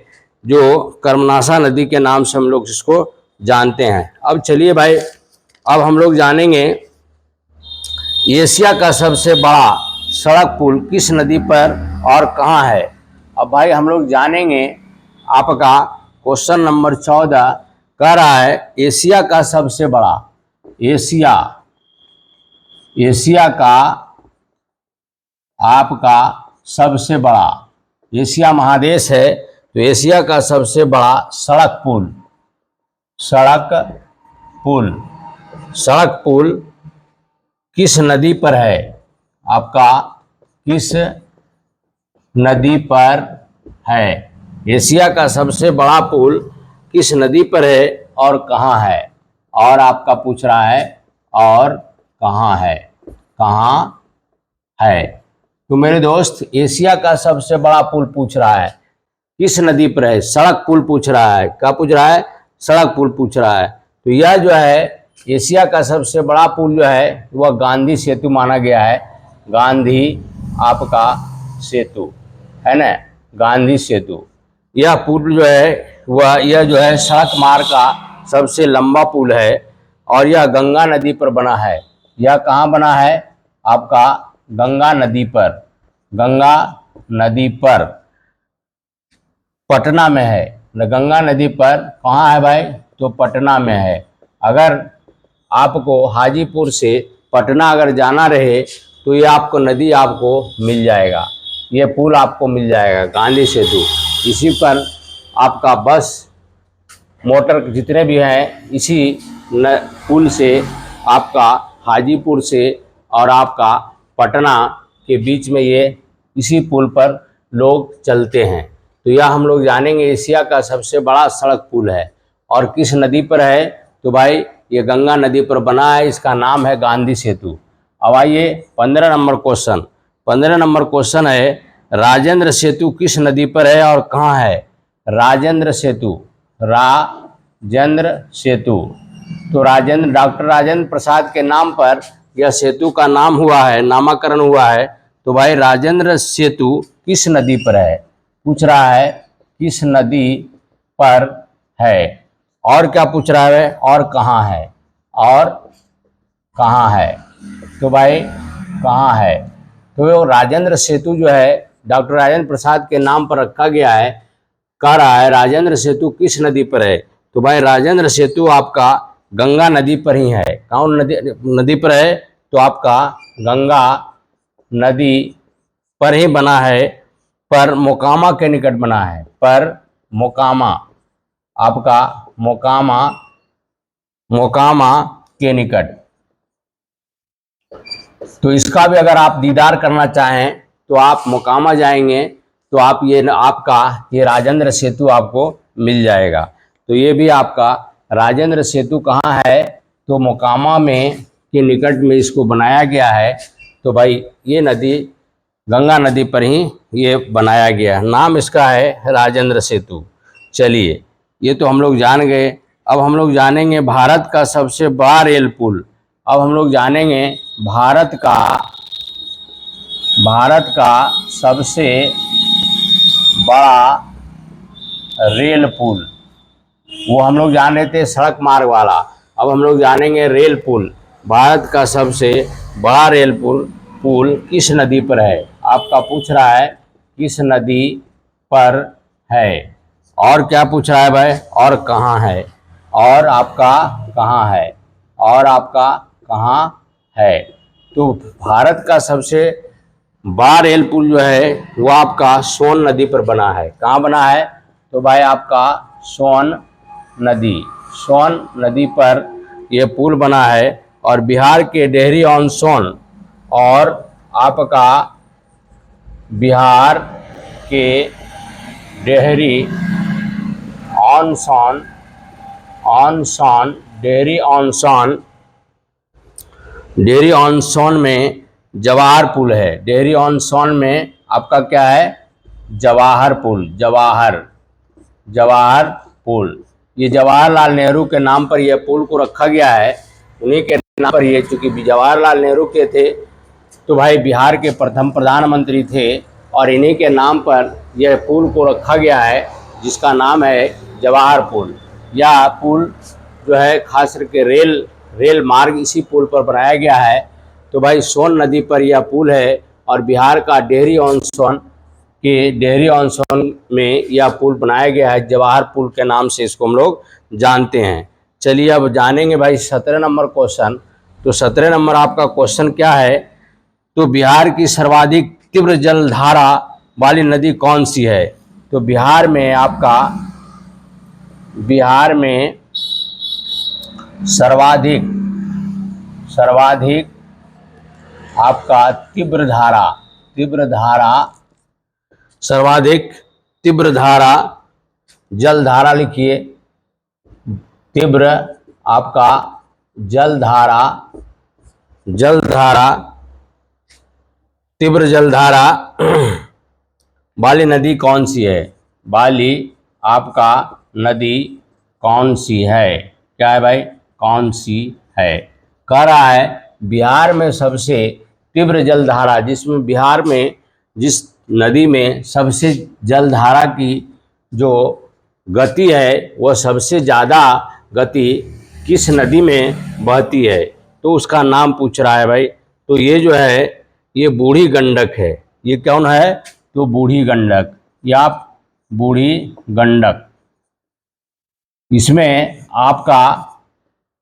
जो कर्मनाशा नदी के नाम से हम लोग इसको जानते हैं। अब चलिए भाई, अब हम लोग जानेंगे एशिया का सबसे बड़ा सड़क पुल किस नदी पर और कहाँ है? अब भाई हम लोग जानेंगे। आपका क्वेश्चन नंबर 14 कह रहा है एशिया का सबसे बड़ा, एशिया का आपका सबसे बड़ा, एशिया महादेश है तो एशिया का सबसे बड़ा सड़क पुल किस नदी पर है? आपका किस नदी पर है? एशिया का सबसे बड़ा पुल किस नदी पर है और कहाँ है? और आपका पूछ रहा है और कहाँ है। तो मेरे दोस्त एशिया का सबसे बड़ा पुल पूछ रहा है किस नदी पर है? सड़क पुल पूछ रहा है। क्या पूछ रहा है? सड़क पुल पूछ रहा है। तो यह जो है एशिया का सबसे बड़ा पुल जो है वह गांधी सेतु माना गया है। गांधी आपका सेतु है ना, गांधी सेतु। यह पुल जो है यह जो है सड़क मार्ग का सबसे लंबा पुल है और यह गंगा नदी पर बना है। यह कहाँ बना है? आपका गंगा नदी पर पटना में है। गंगा नदी पर कहाँ है भाई? तो पटना में है। अगर आपको हाजीपुर से पटना अगर जाना रहे तो ये आपको नदी आपको मिल जाएगा, ये पुल आपको मिल जाएगा गांधी सेतु। इसी पर आपका बस मोटर जितने भी हैं इसी पुल से आपका हाजीपुर से और आपका पटना के बीच में ये इसी पुल पर लोग चलते हैं। तो यह हम लोग जानेंगे एशिया का सबसे बड़ा सड़क पुल है और किस नदी पर है? तो भाई ये गंगा नदी पर बना है, इसका नाम है गांधी सेतु। अब आइए 15 नंबर क्वेश्चन है राजेंद्र सेतु किस नदी पर है और कहाँ है? राजेंद्र सेतु तो डॉक्टर राजेंद्र प्रसाद के नाम पर यह सेतु का नाम हुआ है, नामकरण हुआ है। तो भाई राजेंद्र सेतु किस नदी पर है? पूछ रहा है किस नदी पर है। और क्या पूछ रहा है? और कहाँ है। तो भाई कहाँ है? तो राजेंद्र सेतु जो है डॉक्टर राजेंद्र प्रसाद के नाम पर रखा गया है। कह रहा है राजेंद्र सेतु किस नदी पर है? तो भाई राजेंद्र सेतु आपका गंगा नदी पर ही है। कौन नदी पर है? तो आपका गंगा नदी पर ही बना है, पर मोकामा के निकट बना है। पर मोकामा आपका मोकामा के निकट। तो इसका भी अगर आप दीदार करना चाहें तो आप मोकामा जाएंगे तो आप ये राजेंद्र सेतु आपको मिल जाएगा। तो ये भी आपका राजेंद्र सेतु कहाँ है? तो मोकामा में के निकट में इसको बनाया गया है। तो भाई ये नदी गंगा नदी पर ही ये बनाया गया है, नाम इसका है राजेंद्र सेतु। चलिए ये तो हम लोग जान गए। अब हम लोग जानेंगे भारत का सबसे बड़ा रेल पुल। अब हम लोग जानेंगे भारत का सबसे बड़ा रेल पुल। वो हम लोग जान रहे थे सड़क मार्ग वाला, अब हम लोग जानेंगे रेल पुल। भारत का सबसे बड़ा रेल पुल किस नदी पर है? आपका पूछ रहा है किस नदी पर है। और क्या पूछ रहा है भाई? और कहाँ है। और आपका कहाँ है। तो भारत का सबसे बड़ा रेल पुल जो है वो आपका सोन नदी पर बना है। कहाँ बना है? तो भाई आपका सोन नदी पर यह पुल बना है और बिहार के डेहरी ऑन सोन और आपका बिहार के डेहरी ऑन सोन में जवाहर पुल है। डेहरी ऑन सोन में आपका क्या है? जवाहर पुल। ये जवाहरलाल नेहरू के नाम पर यह पुल को रखा गया है। उन्हीं के नाम पर ये, चूंकि जवाहरलाल नेहरू के थे तो भाई बिहार के प्रथम प्रधानमंत्री थे और इन्हीं के नाम पर यह पुल को रखा गया है जिसका नाम है जवाहर पुल। यह पुल जो है खास करके रेल मार्ग इसी पुल पर बनाया गया है। तो भाई सोन नदी पर यह पुल है और बिहार का डेहरी ऑन सोन में यह पुल बनाया गया है। जवाहर पुल के नाम से इसको हम लोग जानते हैं। चलिए अब जानेंगे भाई 17 नंबर क्वेश्चन। तो 17 नंबर आपका क्वेश्चन क्या है, तो बिहार की सर्वाधिक तीव्र जलधारा वाली नदी कौन सी है। तो बिहार में सर्वाधिक आपका सर्वाधिक तीव्र धारा जलधारा लिखिए। तीव्र आपका तीव्र जलधारा वाली नदी कौन सी है। वाली आपका नदी कौन सी है, क्या है भाई, कौन सी है। कह रहा है बिहार में सबसे तीव्र जलधारा, जिसमें बिहार में जिस नदी में सबसे जलधारा की जो गति है वह सबसे ज़्यादा गति किस नदी में बहती है, तो उसका नाम पूछ रहा है भाई। तो ये जो है ये बूढ़ी गंडक है। ये कौन है, तो बूढ़ी गंडक या बूढ़ी गंडक। इसमें आपका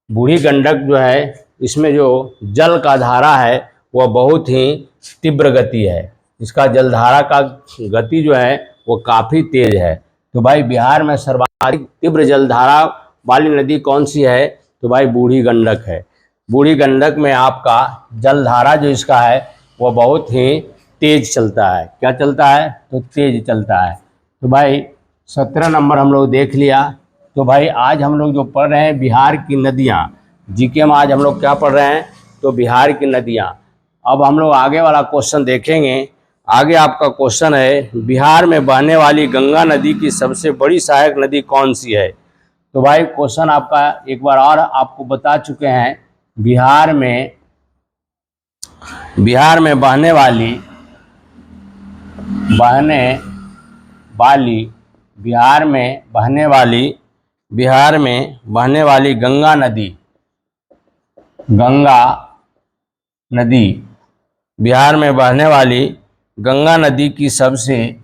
बूढ़ी गंडक जो है, इसमें जो जल का धारा है वह बहुत ही तीव्र गति है। इसका जलधारा का गति जो है वो काफ़ी तेज है। तो भाई बिहार में सर्वाधिक तीव्र जलधारा वाली नदी कौन सी है, तो भाई बूढ़ी गंडक है। बूढ़ी गंडक में आपका जलधारा जो इसका है वह बहुत ही तेज चलता है। क्या चलता है, तो तेज चलता है। तो भाई 17 नंबर हम लोग देख लिया। तो भाई आज हम लोग जो पढ़ रहे हैं बिहार की नदियाँ, जीके में आज हम लोग क्या पढ़ रहे हैं, तो बिहार की नदियाँ। अब हम लोग आगे वाला क्वेश्चन देखेंगे। आगे आपका क्वेश्चन है बिहार में बहने वाली गंगा नदी की सबसे बड़ी सहायक नदी कौन सी है। तो भाई क्वेश्चन आपका एक बार और आपको बता चुके हैं। बिहार में बहने वाली गंगा नदी बिहार में बहने वाली गंगा नदी की सबसे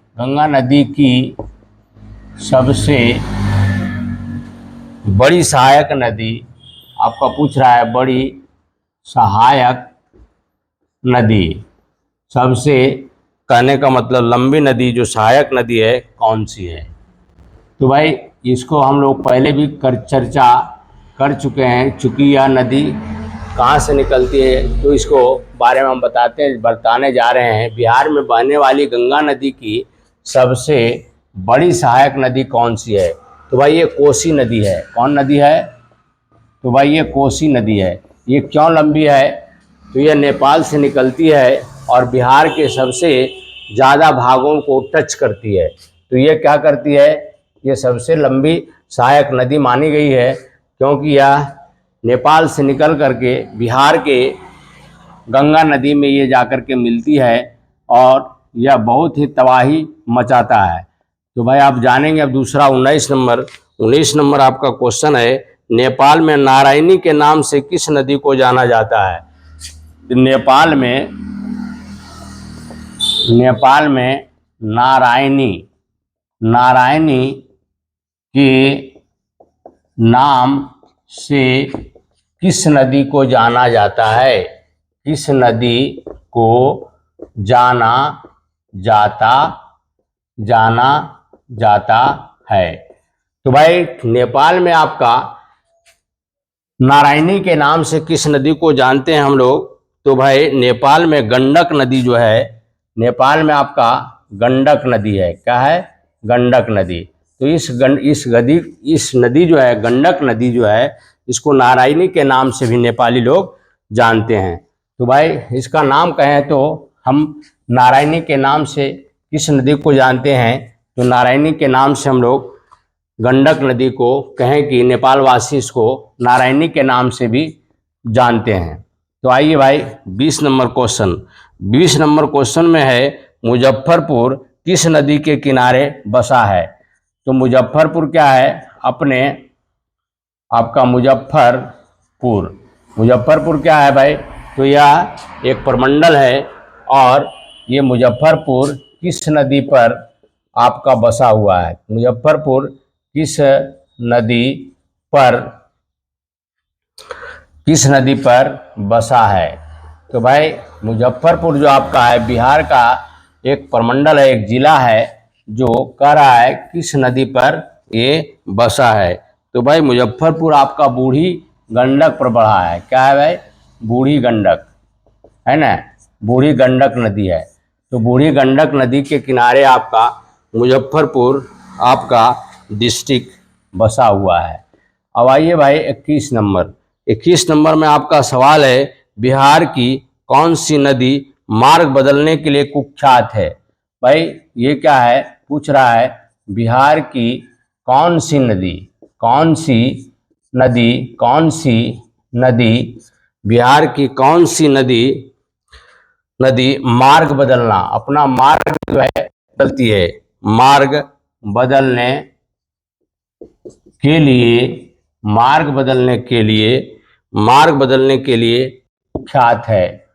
बड़ी सहायक नदी आपका पूछ रहा है। बड़ी सहायक नदी, सबसे कहने का मतलब लंबी नदी जो सहायक नदी है कौन सी है। तो भाई इसको हम लोग पहले भी चर्चा कर चुके हैं। चूँकि यह नदी कहाँ से निकलती है तो इसको बारे में हम बताने जा रहे हैं। बिहार में बहने वाली गंगा नदी की सबसे बड़ी सहायक नदी कौन सी है, तो भाई ये कोसी नदी है। कौन नदी है, तो भाई ये कोसी नदी है। ये क्यों लंबी है, तो यह नेपाल से निकलती है और बिहार के सबसे ज़्यादा भागों को टच करती है। तो ये क्या करती है, ये सबसे लंबी सहायक नदी मानी गई है, क्योंकि यह नेपाल से निकल करके बिहार के गंगा नदी में ये जाकर के मिलती है और यह बहुत ही तबाही मचाता है। तो भाई आप जानेंगे अब दूसरा 19 नंबर आपका क्वेश्चन है। नेपाल में नारायणी के नाम से किस नदी को जाना जाता है। नेपाल में नारायणी के नाम से किस नदी को जाना जाता है, किस नदी को जाना जाता है। तो भाई नेपाल में आपका नारायणी के नाम से किस नदी को जानते हैं हम लोग, तो भाई नेपाल में गंडक नदी जो है, नेपाल में आपका गंडक नदी है। क्या है, गंडक नदी। तो इस नदी जो है, गंडक नदी जो है, इसको नारायणी के नाम से भी नेपाली लोग जानते हैं। तो भाई इसका नाम कहें तो हम नारायणी के नाम से किस नदी को जानते हैं, तो नारायणी के नाम से हम लोग गंडक नदी को कहें कि नेपाल वासी इसको नारायणी के नाम से भी जानते हैं। तो आइए भाई 20 नंबर क्वेश्चन में है मुजफ्फरपुर किस नदी के किनारे बसा है। तो मुजफ्फरपुर क्या है, आपका मुजफ्फरपुर क्या है भाई, तो यह एक प्रमंडल है और ये मुजफ्फरपुर किस नदी पर आपका बसा हुआ है? मुजफ्फरपुर पर किस नदी पर बसा है? तो भाई मुजफ्फरपुर जो आपका है बिहार का एक प्रमंडल है, एक जिला है, जो कह रहा है किस नदी पर ये बसा है। तो भाई मुजफ्फरपुर आपका बूढ़ी गंडक पर बढ़ा है। क्या है भाई? बूढ़ी गंडक है ना, बूढ़ी गंडक नदी है। तो बूढ़ी गंडक नदी के किनारे आपका मुजफ्फरपुर आपका डिस्ट्रिक्ट बसा हुआ है। अब आइए भाई 21 नंबर में आपका सवाल है, बिहार की कौन सी नदी मार्ग बदलने के लिए कुख्यात है? भाई ये क्या है, पूछ रहा है बिहार की कौन सी नदी बिहार की कौन सी नदी मार्ग बदलना, अपना मार्ग जो है बदलती है, मार्ग बदलने के लिए कुख्यात है।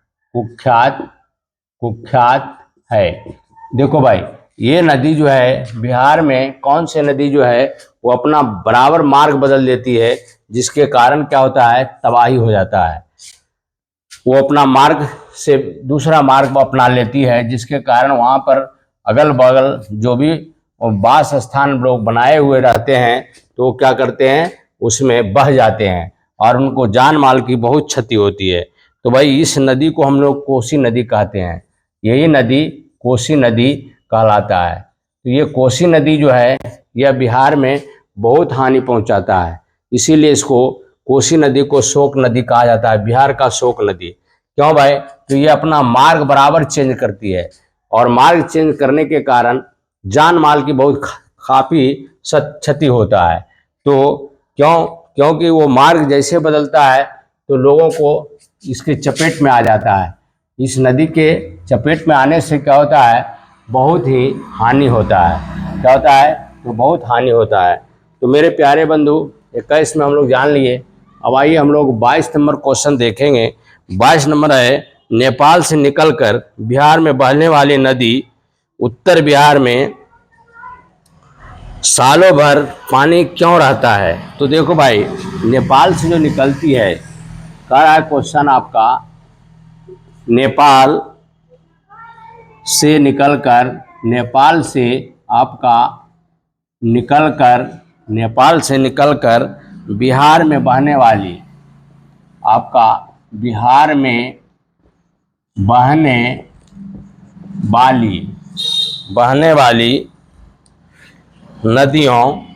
देखो भाई ये नदी जो है बिहार में कौन सी नदी जो है वो अपना बराबर मार्ग बदल देती है, जिसके कारण क्या होता है, तबाही हो जाता है। वो अपना मार्ग से दूसरा मार्ग अपना लेती है, जिसके कारण वहाँ पर अगल बगल जो भी वास स्थान लोग बनाए हुए रहते हैं तो वो क्या करते हैं, उसमें बह जाते हैं और उनको जान माल की बहुत क्षति होती है। तो भाई इस नदी को हम लोग कोसी नदी कहते हैं, यही नदी कोसी नदी कहलाता है। तो ये कोसी नदी जो है यह बिहार में बहुत हानि पहुंचाता है, इसीलिए इसको कोसी नदी को शोक नदी कहा जाता है, बिहार का शोक नदी। क्यों भाई? तो ये अपना मार्ग बराबर चेंज करती है और मार्ग चेंज करने के कारण जान माल की बहुत काफ़ी क्षति होता है। तो क्योंकि वो मार्ग जैसे बदलता है तो लोगों को इसके चपेट में आ जाता है। इस नदी के चपेट में आने से क्या होता है, बहुत ही हानि होता है। क्या होता है? तो बहुत हानि होता है। तो मेरे प्यारे बंधु 21 में हम लोग जान लिए। अब आइए हम लोग 22 नंबर क्वेश्चन देखेंगे। 22 नंबर है, नेपाल से निकलकर बिहार में बहने वाली नदी उत्तर बिहार में सालों भर पानी क्यों रहता है? तो देखो भाई नेपाल से जो निकलती है, कह रहा है क्वेश्चन आपका, नेपाल से निकलकर बिहार में बहने वाली नदियों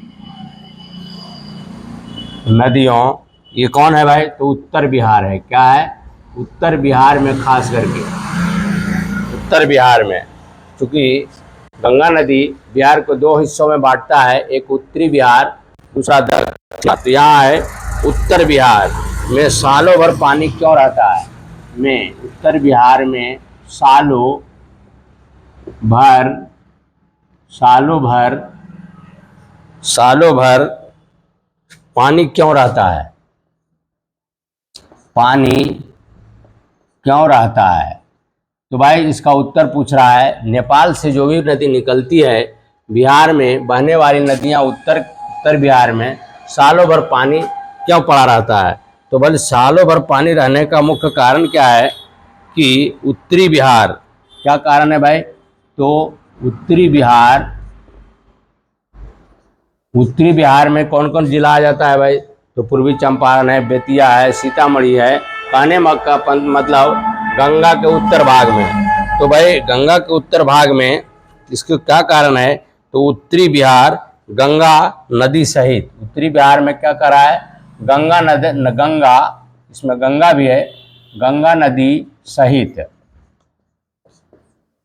ये कौन है भाई? तो उत्तर बिहार है। क्या है? उत्तर बिहार में, खास करके उत्तर बिहार में, क्योंकि गंगा नदी बिहार को दो हिस्सों में बांटता है, एक उत्तरी बिहार, दूसरा दक्षिण। तो यहाँ है उत्तर बिहार में सालों भर पानी क्यों रहता है? उत्तर बिहार में सालों भर पानी क्यों रहता है? तो भाई इसका उत्तर पूछ रहा है, नेपाल से जो भी नदी निकलती है बिहार में बहने वाली नदियां उत्तर बिहार में सालों भर पानी क्यों पड़ा रहता है? तो भाई सालों भर पानी रहने का मुख्य कारण क्या है कि उत्तरी बिहार, क्या कारण है भाई? तो उत्तरी बिहार में कौन कौन जिला आ जाता है भाई? तो पूर्वी चंपारण है, बेतिया है, सीतामढ़ी है, कहने का मतलब गंगा के उत्तर भाग में। तो भाई गंगा के उत्तर भाग में इसके क्या कारण है? तो उत्तरी बिहार गंगा नदी सहित, उत्तरी बिहार में क्या कर रहा है, गंगा, इसमें गंगा भी है, गंगा नदी सहित।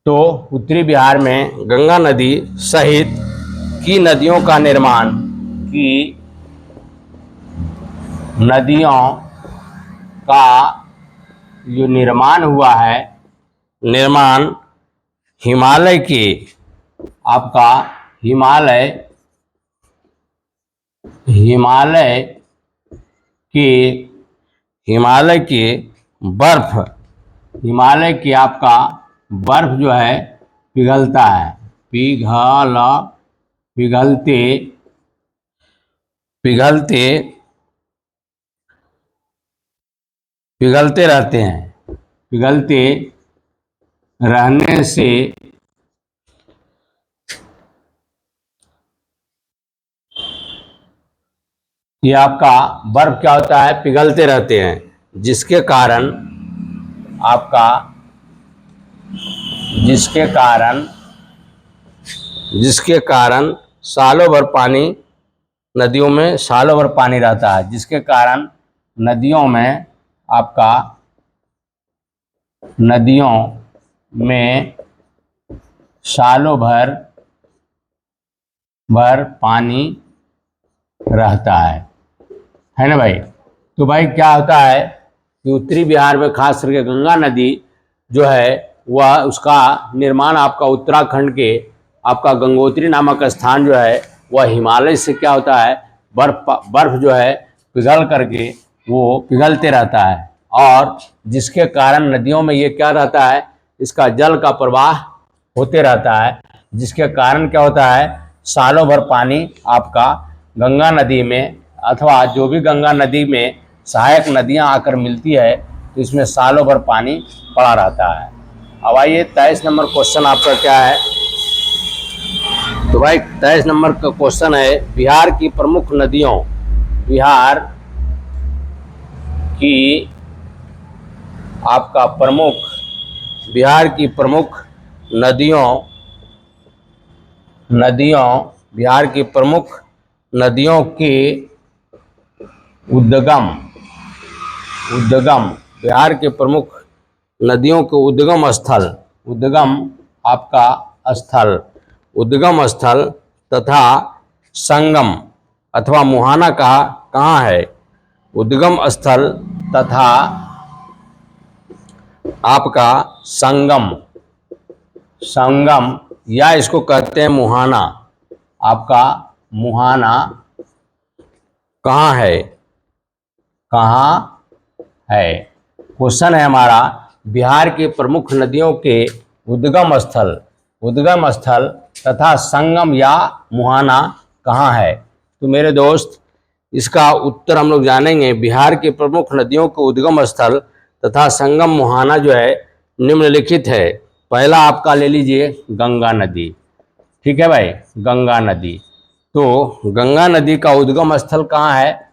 तो उत्तरी बिहार में गंगा नदी सहित की नदियों का जो निर्माण हुआ है, हिमालय के बर्फ, हिमालय की आपका बर्फ जो है पिघलता है, पिघलते पिघलते पिघलते रहते हैं। पिघलते रहने से ये आपका बर्फ क्या होता है, पिघलते रहते हैं, जिसके कारण आपका जिसके कारण सालों भर पानी, नदियों में सालों भर पानी रहता है, जिसके कारण नदियों में आपका सालों भर पानी रहता है ना भाई। तो भाई क्या होता है कि उत्तरी बिहार में खास करके गंगा नदी जो है वह, उसका निर्माण आपका उत्तराखंड के आपका गंगोत्री नामक स्थान जो है वह हिमालय से क्या होता है, बर्फ जो है पिघल करके वो पिघलते रहता है, और जिसके कारण नदियों में ये क्या रहता है, इसका जल का प्रवाह होते रहता है, जिसके कारण क्या होता है, सालों भर पानी आपका गंगा नदी में अथवा जो भी गंगा नदी में सहायक नदियां आकर मिलती है तो इसमें सालों भर पानी पड़ा रहता है। अब आइए 23 नंबर क्वेश्चन आपका क्या है। तो भाई 23 नंबर का क्वेश्चन है, बिहार की प्रमुख नदियों के उद्गम उद्गम स्थल तथा संगम अथवा मुहाना कहाँ है। उद्गम स्थल तथा आपका संगम या इसको कहते हैं मुहाना, आपका मुहाना कहाँ है। क्वेश्चन है हमारा, बिहार के प्रमुख नदियों के उद्गम स्थल तथा संगम या मुहाना कहाँ है। तो मेरे दोस्त इसका उत्तर हम लोग जानेंगे। बिहार के प्रमुख नदियों के उद्गम स्थल तथा संगम मुहाना जो है निम्नलिखित है। पहला आपका ले लीजिए गंगा नदी, ठीक है भाई, गंगा नदी। तो गंगा नदी का उद्गम स्थल कहाँ है,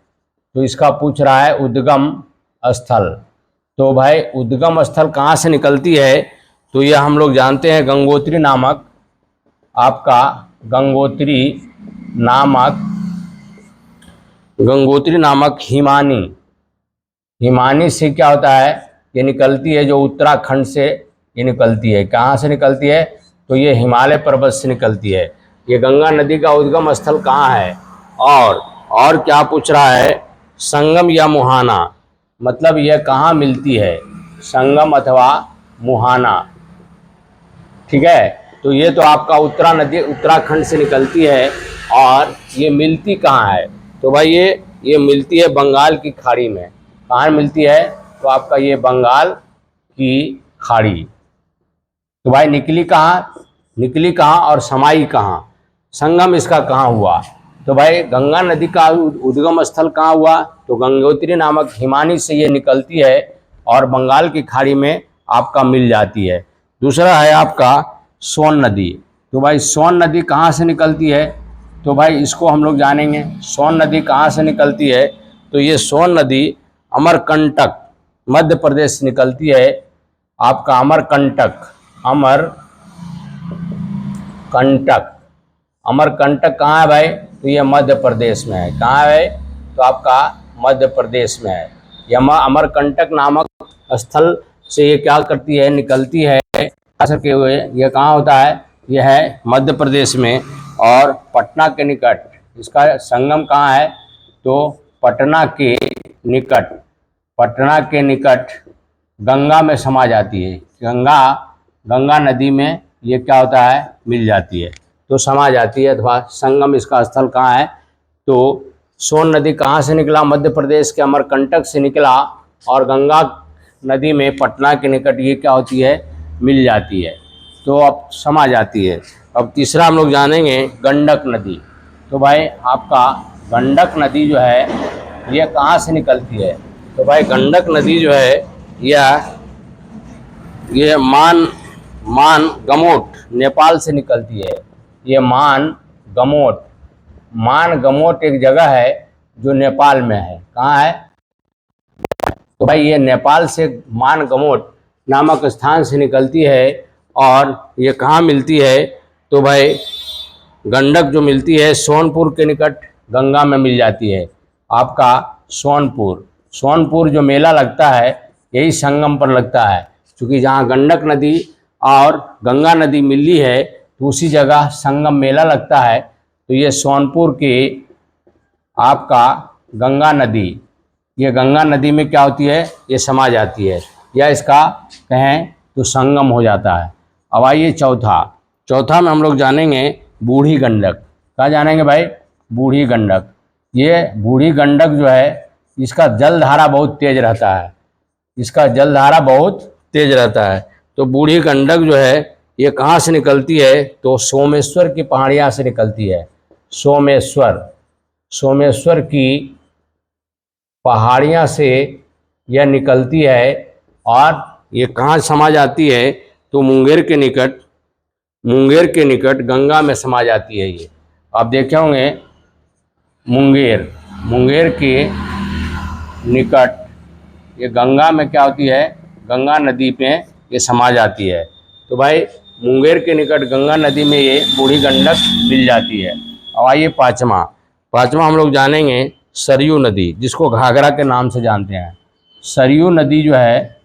तो इसका पूछ रहा है उद्गम स्थल। तो भाई उद्गम स्थल कहाँ से निकलती है, तो यह हम लोग जानते हैं गंगोत्री नामक हिमानी से क्या होता है, ये निकलती है, जो उत्तराखंड से ये निकलती है। कहाँ से निकलती है, तो ये हिमालय पर्वत से निकलती है। ये गंगा नदी का उद्गम स्थल कहाँ है। और क्या पूछ रहा है, संगम या मुहाना, मतलब यह कहाँ मिलती है, संगम अथवा मुहाना, ठीक है। तो ये तो आपका उत्तराखंड से निकलती है, और ये मिलती कहाँ है, तो भाई ये मिलती है बंगाल की खाड़ी में। कहाँ मिलती है, तो आपका ये बंगाल की खाड़ी। तो भाई निकली कहाँ और समाई कहाँ, संगम इसका कहाँ हुआ। तो भाई गंगा नदी का उद्गम स्थल कहाँ हुआ, तो गंगोत्री नामक हिमानी से ये निकलती है और बंगाल की खाड़ी में आपका मिल जाती है। दूसरा है आपका सोन नदी। तो भाई सोन नदी कहाँ से निकलती है, तो भाई इसको हम लोग जानेंगे। सोन नदी कहाँ से निकलती है, तो ये सोन नदी अमरकंटक मध्य प्रदेश से निकलती है। आपका अमरकंटक कहाँ है भाई, तो ये मध्य प्रदेश में है। कहाँ है, तो आपका मध्य प्रदेश में है। यह अमरकंटक नामक स्थल से ये क्या करती है, निकलती है सके हुए। यह कहाँ होता है, यह है मध्य प्रदेश में, और पटना के निकट इसका संगम कहाँ है, तो पटना के निकट गंगा में समा जाती है। गंगा नदी में ये क्या होता है, मिल जाती है, तो समा जाती है, अथवा संगम इसका स्थल कहाँ है। तो सोन नदी कहाँ से निकला, मध्य प्रदेश के अमरकंटक से निकला, और गंगा नदी में पटना के निकट ये क्या होती है, मिल जाती है, तो अब समा जाती है। अब तीसरा हम लोग जानेंगे गंडक नदी। तो भाई आपका गंडक नदी जो है ये कहाँ से निकलती है? तो भाई गंडक नदी जो है ये मान गमोट नेपाल से निकलती है। ये मान गमोट एक जगह है जो नेपाल में है। कहाँ है? तो भाई ये नेपाल से मान गमोट नामक स्थान से निकलती है और ये कहाँ मिलती है? तो भाई गंडक जो मिलती है सोनपुर के निकट गंगा में मिल जाती है। आपका सोनपुर जो मेला लगता है यही संगम पर लगता है, क्योंकि जहाँ गंडक नदी और गंगा नदी मिली है तो उसी जगह संगम मेला लगता है। तो ये सोनपुर की आपका गंगा नदी, ये गंगा नदी में क्या होती है, ये समा जाती है या इसका कहें तो संगम हो जाता है। अब आइए चौथा में हम लोग जानेंगे बूढ़ी गंडक। क्या जानेंगे भाई? बूढ़ी गंडक। ये बूढ़ी गंडक जो है इसका जलधारा बहुत तेज रहता है। तो बूढ़ी गंडक जो है ये कहाँ से निकलती है? तो सोमेश्वर की पहाड़ियाँ से निकलती है। सोमेश्वर की पहाड़ियाँ से यह निकलती है और ये कहाँ समा जाती है? तो मुंगेर के निकट गंगा में समा जाती है। ये आप देखे होंगे मुंगेर के निकट ये गंगा में क्या होती है, गंगा नदी पे ये समा जाती है। तो भाई मुंगेर के निकट गंगा नदी में ये बूढ़ी गंडक मिल जाती है। अब आइए पाँचवा हम लोग जानेंगे सरयू नदी, जिसको घाघरा के नाम से जानते हैं। सरयू नदी जो है,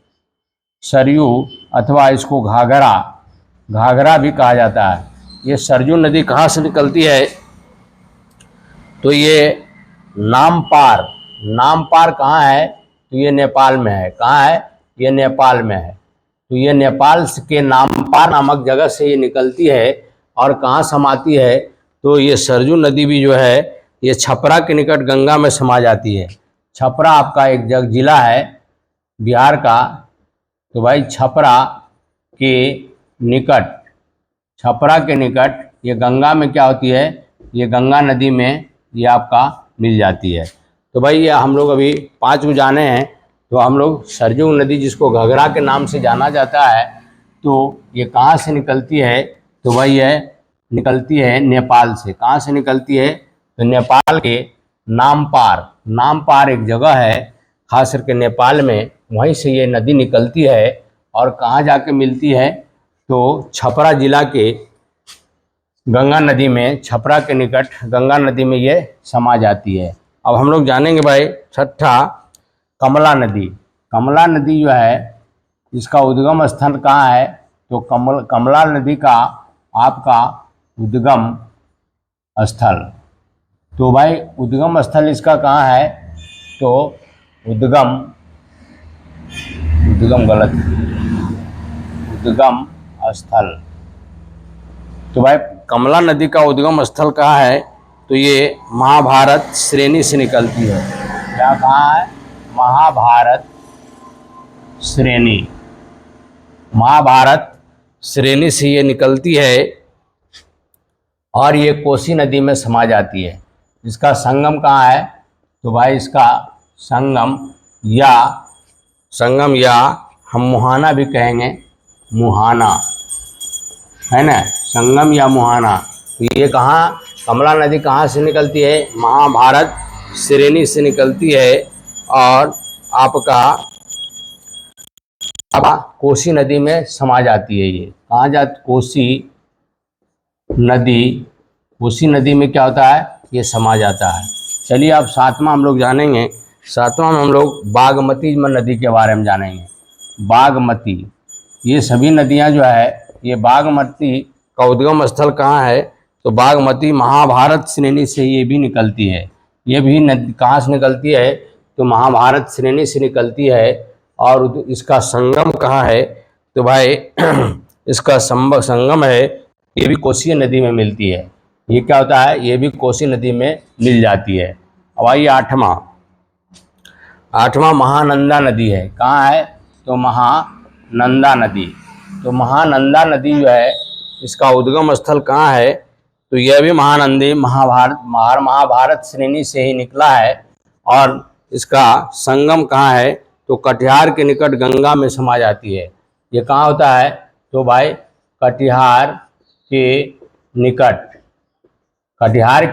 सरयू अथवा इसको घाघरा भी कहा जाता है। ये सरयू नदी कहाँ से निकलती है? तो ये नामपार कहाँ है? तो ये नेपाल में है। कहाँ है? ये नेपाल में है। तो ये नेपाल के नामपार नामक जगह से ये निकलती है और कहाँ समाती है? तो ये सरयू नदी भी जो है ये छपरा के निकट गंगा में समा जाती है। छपरा आपका एक जिला है बिहार का। तो भाई छपरा के निकट ये गंगा में क्या होती है? ये गंगा नदी में ये आपका मिल जाती है। तो भाई ये हम लोग अभी 5 जाने हैं। तो हम लोग सरयू नदी, जिसको घाघरा के नाम से जाना जाता है, तो ये कहाँ से निकलती है? तो भाई ये निकलती है नेपाल से। कहाँ से निकलती है? तो नेपाल के नामपार एक जगह है खास करके नेपाल में, वहीं से ये नदी निकलती है और कहाँ जाके मिलती है? तो छपरा जिला के गंगा नदी में, छपरा के निकट गंगा नदी में ये समा जाती है। अब हम लोग जानेंगे भाई छठा कमला नदी जो है इसका उद्गम स्थल कहाँ है? तो कमला नदी का आपका उद्गम स्थल, तो भाई उद्गम स्थल इसका कहाँ है? तो उद्गम स्थल, तो भाई कमला नदी का उद्गम स्थल कहाँ है? तो ये महाभारत श्रेणी से निकलती है। क्या कहाँ है? महाभारत श्रेणी से ये निकलती है और ये कोसी नदी में समा जाती है। इसका संगम कहाँ है? तो भाई इसका संगम या हम मुहाना भी कहेंगे, मुहाना है ना, संगम या मुहाना। तो ये कहाँ, कमला नदी कहाँ से निकलती है? महाभारत श्रेणी से निकलती है और आपका कोसी नदी में समा जाती है। ये कहाँ जाती? कोसी नदी में क्या होता है? ये समा जाता है। चलिए अब 7वां हम लोग जानेंगे। 7वां में हम लोग बागमती नदी के बारे में जानेंगे। बागमती, ये सभी नदियां जो है, ये बागमती का उद्गम स्थल कहाँ है? तो बागमती महाभारत श्रेणी से ये भी निकलती है। ये भी नदी कहाँ से निकलती है? तो महाभारत श्रेणी से निकलती है। और इसका संगम कहाँ है? तो भाई इसका संगम है, ये भी कोसी नदी में मिलती है। ये क्या होता है? ये भी कोसी नदी में मिल जाती है। अब आइए 8वां महानंदा नदी है। कहाँ है? तो महानंदा नदी। तो महानंदा नदी जो है इसका उद्गम स्थल कहाँ है, तो यह भी महानंदी महाभारत श्रेणी से ही निकला है और इसका संगम कहाँ है, तो कटिहार के निकट गंगा में समा जाती है। ये कहाँ होता है, तो भाई कटिहार के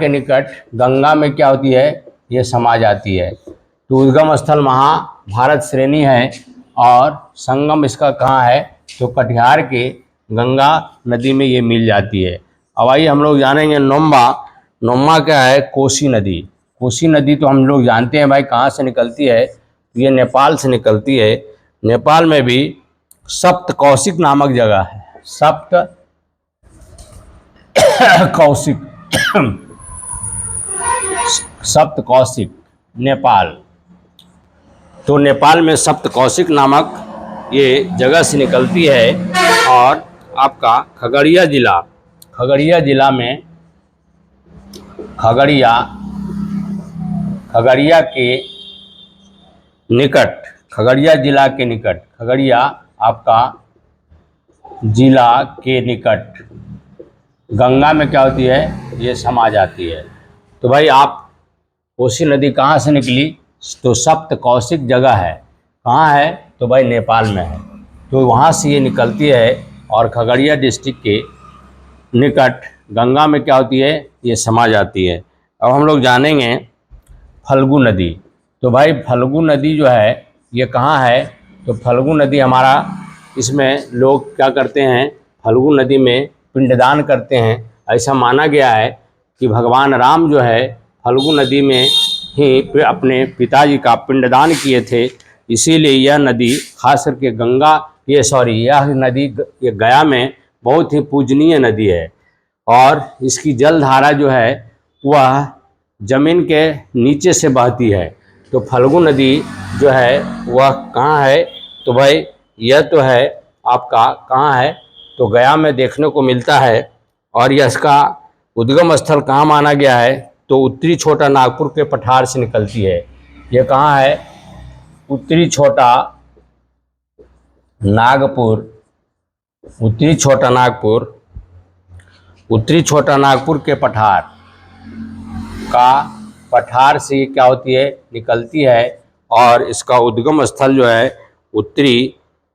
निकट गंगा में क्या होती है, ये समा जाती है। तो उद्गम स्थल महाभारत श्रेणी है और संगम इसका कहाँ है, तो कटिहार के गंगा नदी में ये मिल जाती है। अब आइए हम लोग जानेंगे नोम्मा क्या है, कोसी नदी। कोसी नदी तो हम लोग जानते हैं भाई कहाँ से निकलती है, तो ये नेपाल से निकलती है। नेपाल में भी सप्तकौशिक नामक जगह है, सप्तकौशिक नेपाल। तो नेपाल में सप्तकौशिक नामक ये जगह से निकलती है और आपका खगड़िया जिला में खगड़िया जिला के निकट खगड़िया आपका जिला के निकट गंगा में क्या होती है, ये समा जाती है। तो भाई आप कोसी नदी कहाँ से निकली, तो सप्तकौशिक जगह है, कहाँ है, तो भाई नेपाल में है। तो वहाँ से ये निकलती है और खगड़िया डिस्ट्रिक्ट के निकट गंगा में क्या होती है, ये समा जाती है। अब हम लोग जानेंगे फल्गु नदी। तो भाई फल्गु नदी जो है ये कहाँ है, तो फल्गु नदी हमारा, इसमें लोग क्या करते हैं, फल्गु नदी में पिंडदान करते हैं। ऐसा माना गया है कि भगवान राम जो है फल्गु नदी में ही अपने पिताजी का पिंडदान किए थे, इसीलिए यह नदी खास करके यह नदी ये गया में बहुत ही पूजनीय नदी है और इसकी जलधारा जो है वह जमीन के नीचे से बहती है। तो फल्गु नदी जो है वह कहाँ है, तो भाई यह तो है आपका कहाँ है, तो गया में देखने को मिलता है। और यह इसका उद्गम स्थल कहाँ माना गया है, तो उत्तरी छोटा नागपुर के पठार से निकलती है। यह कहाँ है, उत्तरी छोटा नागपुर के पठार से क्या होती है, निकलती है और इसका उद्गम स्थल जो है उत्तरी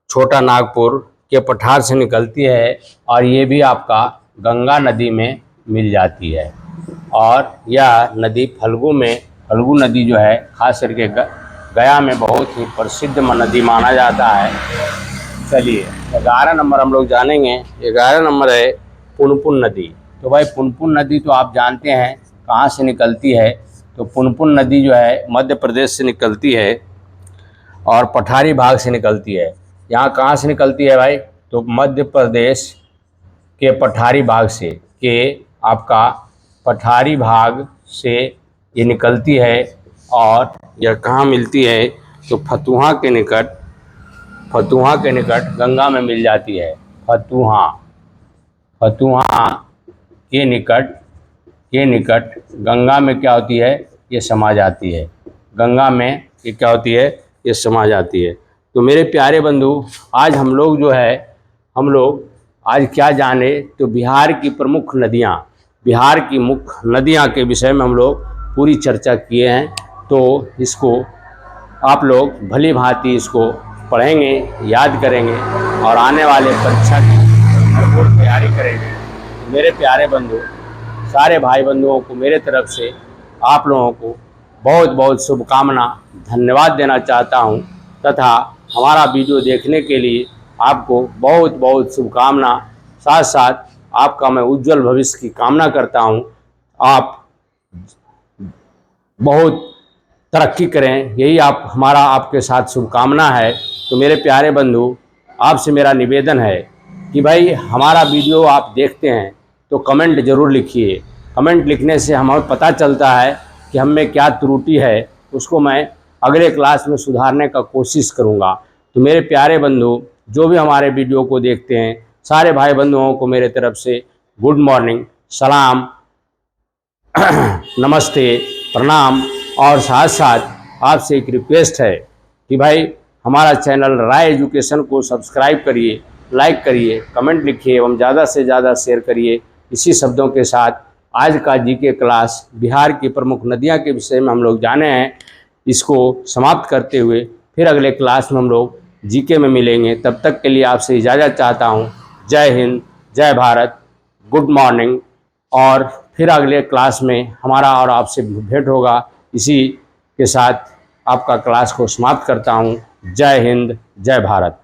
छोटा नागपुर के पठार से निकलती है और ये भी आपका गंगा नदी में मिल जाती है। और यह नदी फल्गु नदी जो है खास करके गया में बहुत ही प्रसिद्ध नदी माना जाता है। चलिए 11 नंबर हम लोग जानेंगे। 11 नंबर है पुनपुन नदी। तो भाई पुनपुन नदी तो आप जानते हैं कहाँ से निकलती है, तो पुनपुन नदी जो है मध्य प्रदेश से निकलती है और पठारी भाग से निकलती है। यहाँ कहाँ से निकलती है भाई, तो मध्य प्रदेश के पठारी भाग से ये निकलती है और यह कहाँ मिलती है, तो फतुहा के निकट गंगा में मिल जाती है। फतुहा के निकट गंगा में क्या होती है, ये समा जाती है। गंगा में ये क्या होती है, ये समा जाती है। तो मेरे प्यारे बंधु, आज हम लोग आज क्या जाने, तो बिहार की मुख्य नदियाँ के विषय में हम लोग पूरी चर्चा किए हैं। तो इसको आप लोग भली भांति इसको पढ़ेंगे, याद करेंगे और आने वाले परीक्षा की भरपूर तैयारी करेंगे। मेरे प्यारे बंधु, सारे भाई बंधुओं को मेरे तरफ से आप लोगों को बहुत बहुत शुभकामना, धन्यवाद देना चाहता हूं तथा हमारा वीडियो देखने के लिए आपको बहुत बहुत शुभकामना। साथ साथ आपका मैं उज्जवल भविष्य की कामना करता हूं। आप बहुत तरक्की करें, यही हमारा आपके साथ शुभकामना है। तो मेरे प्यारे बंधु, आपसे मेरा निवेदन है कि भाई हमारा वीडियो आप देखते हैं तो कमेंट ज़रूर लिखिए। कमेंट लिखने से हमें पता चलता है कि हम में क्या त्रुटि है, उसको मैं अगले क्लास में सुधारने का कोशिश करूँगा। तो मेरे प्यारे बंधु, जो भी हमारे वीडियो को देखते हैं, सारे भाई बंधुओं को मेरे तरफ से गुड मॉर्निंग, सलाम, नमस्ते, प्रणाम। और साथ साथ आपसे एक रिक्वेस्ट है कि भाई हमारा चैनल राय एजुकेशन को सब्सक्राइब करिए, लाइक करिए, कमेंट लिखिए एवं ज़्यादा से ज़्यादा शेयर करिए। इसी शब्दों के साथ आज का जीके क्लास बिहार की प्रमुख नदियां के विषय में हम लोग जाने हैं, इसको समाप्त करते हुए फिर अगले क्लास में हम लोग जीके में मिलेंगे। तब तक के लिए आपसे इजाज़त चाहता हूँ। जय हिंद, जय भारत, गुड मॉर्निंग। और फिर अगले क्लास में हमारा और आपसे भेंट होगा। इसी के साथ आपका क्लास को समाप्त करता हूँ। जय हिंद, जय भारत।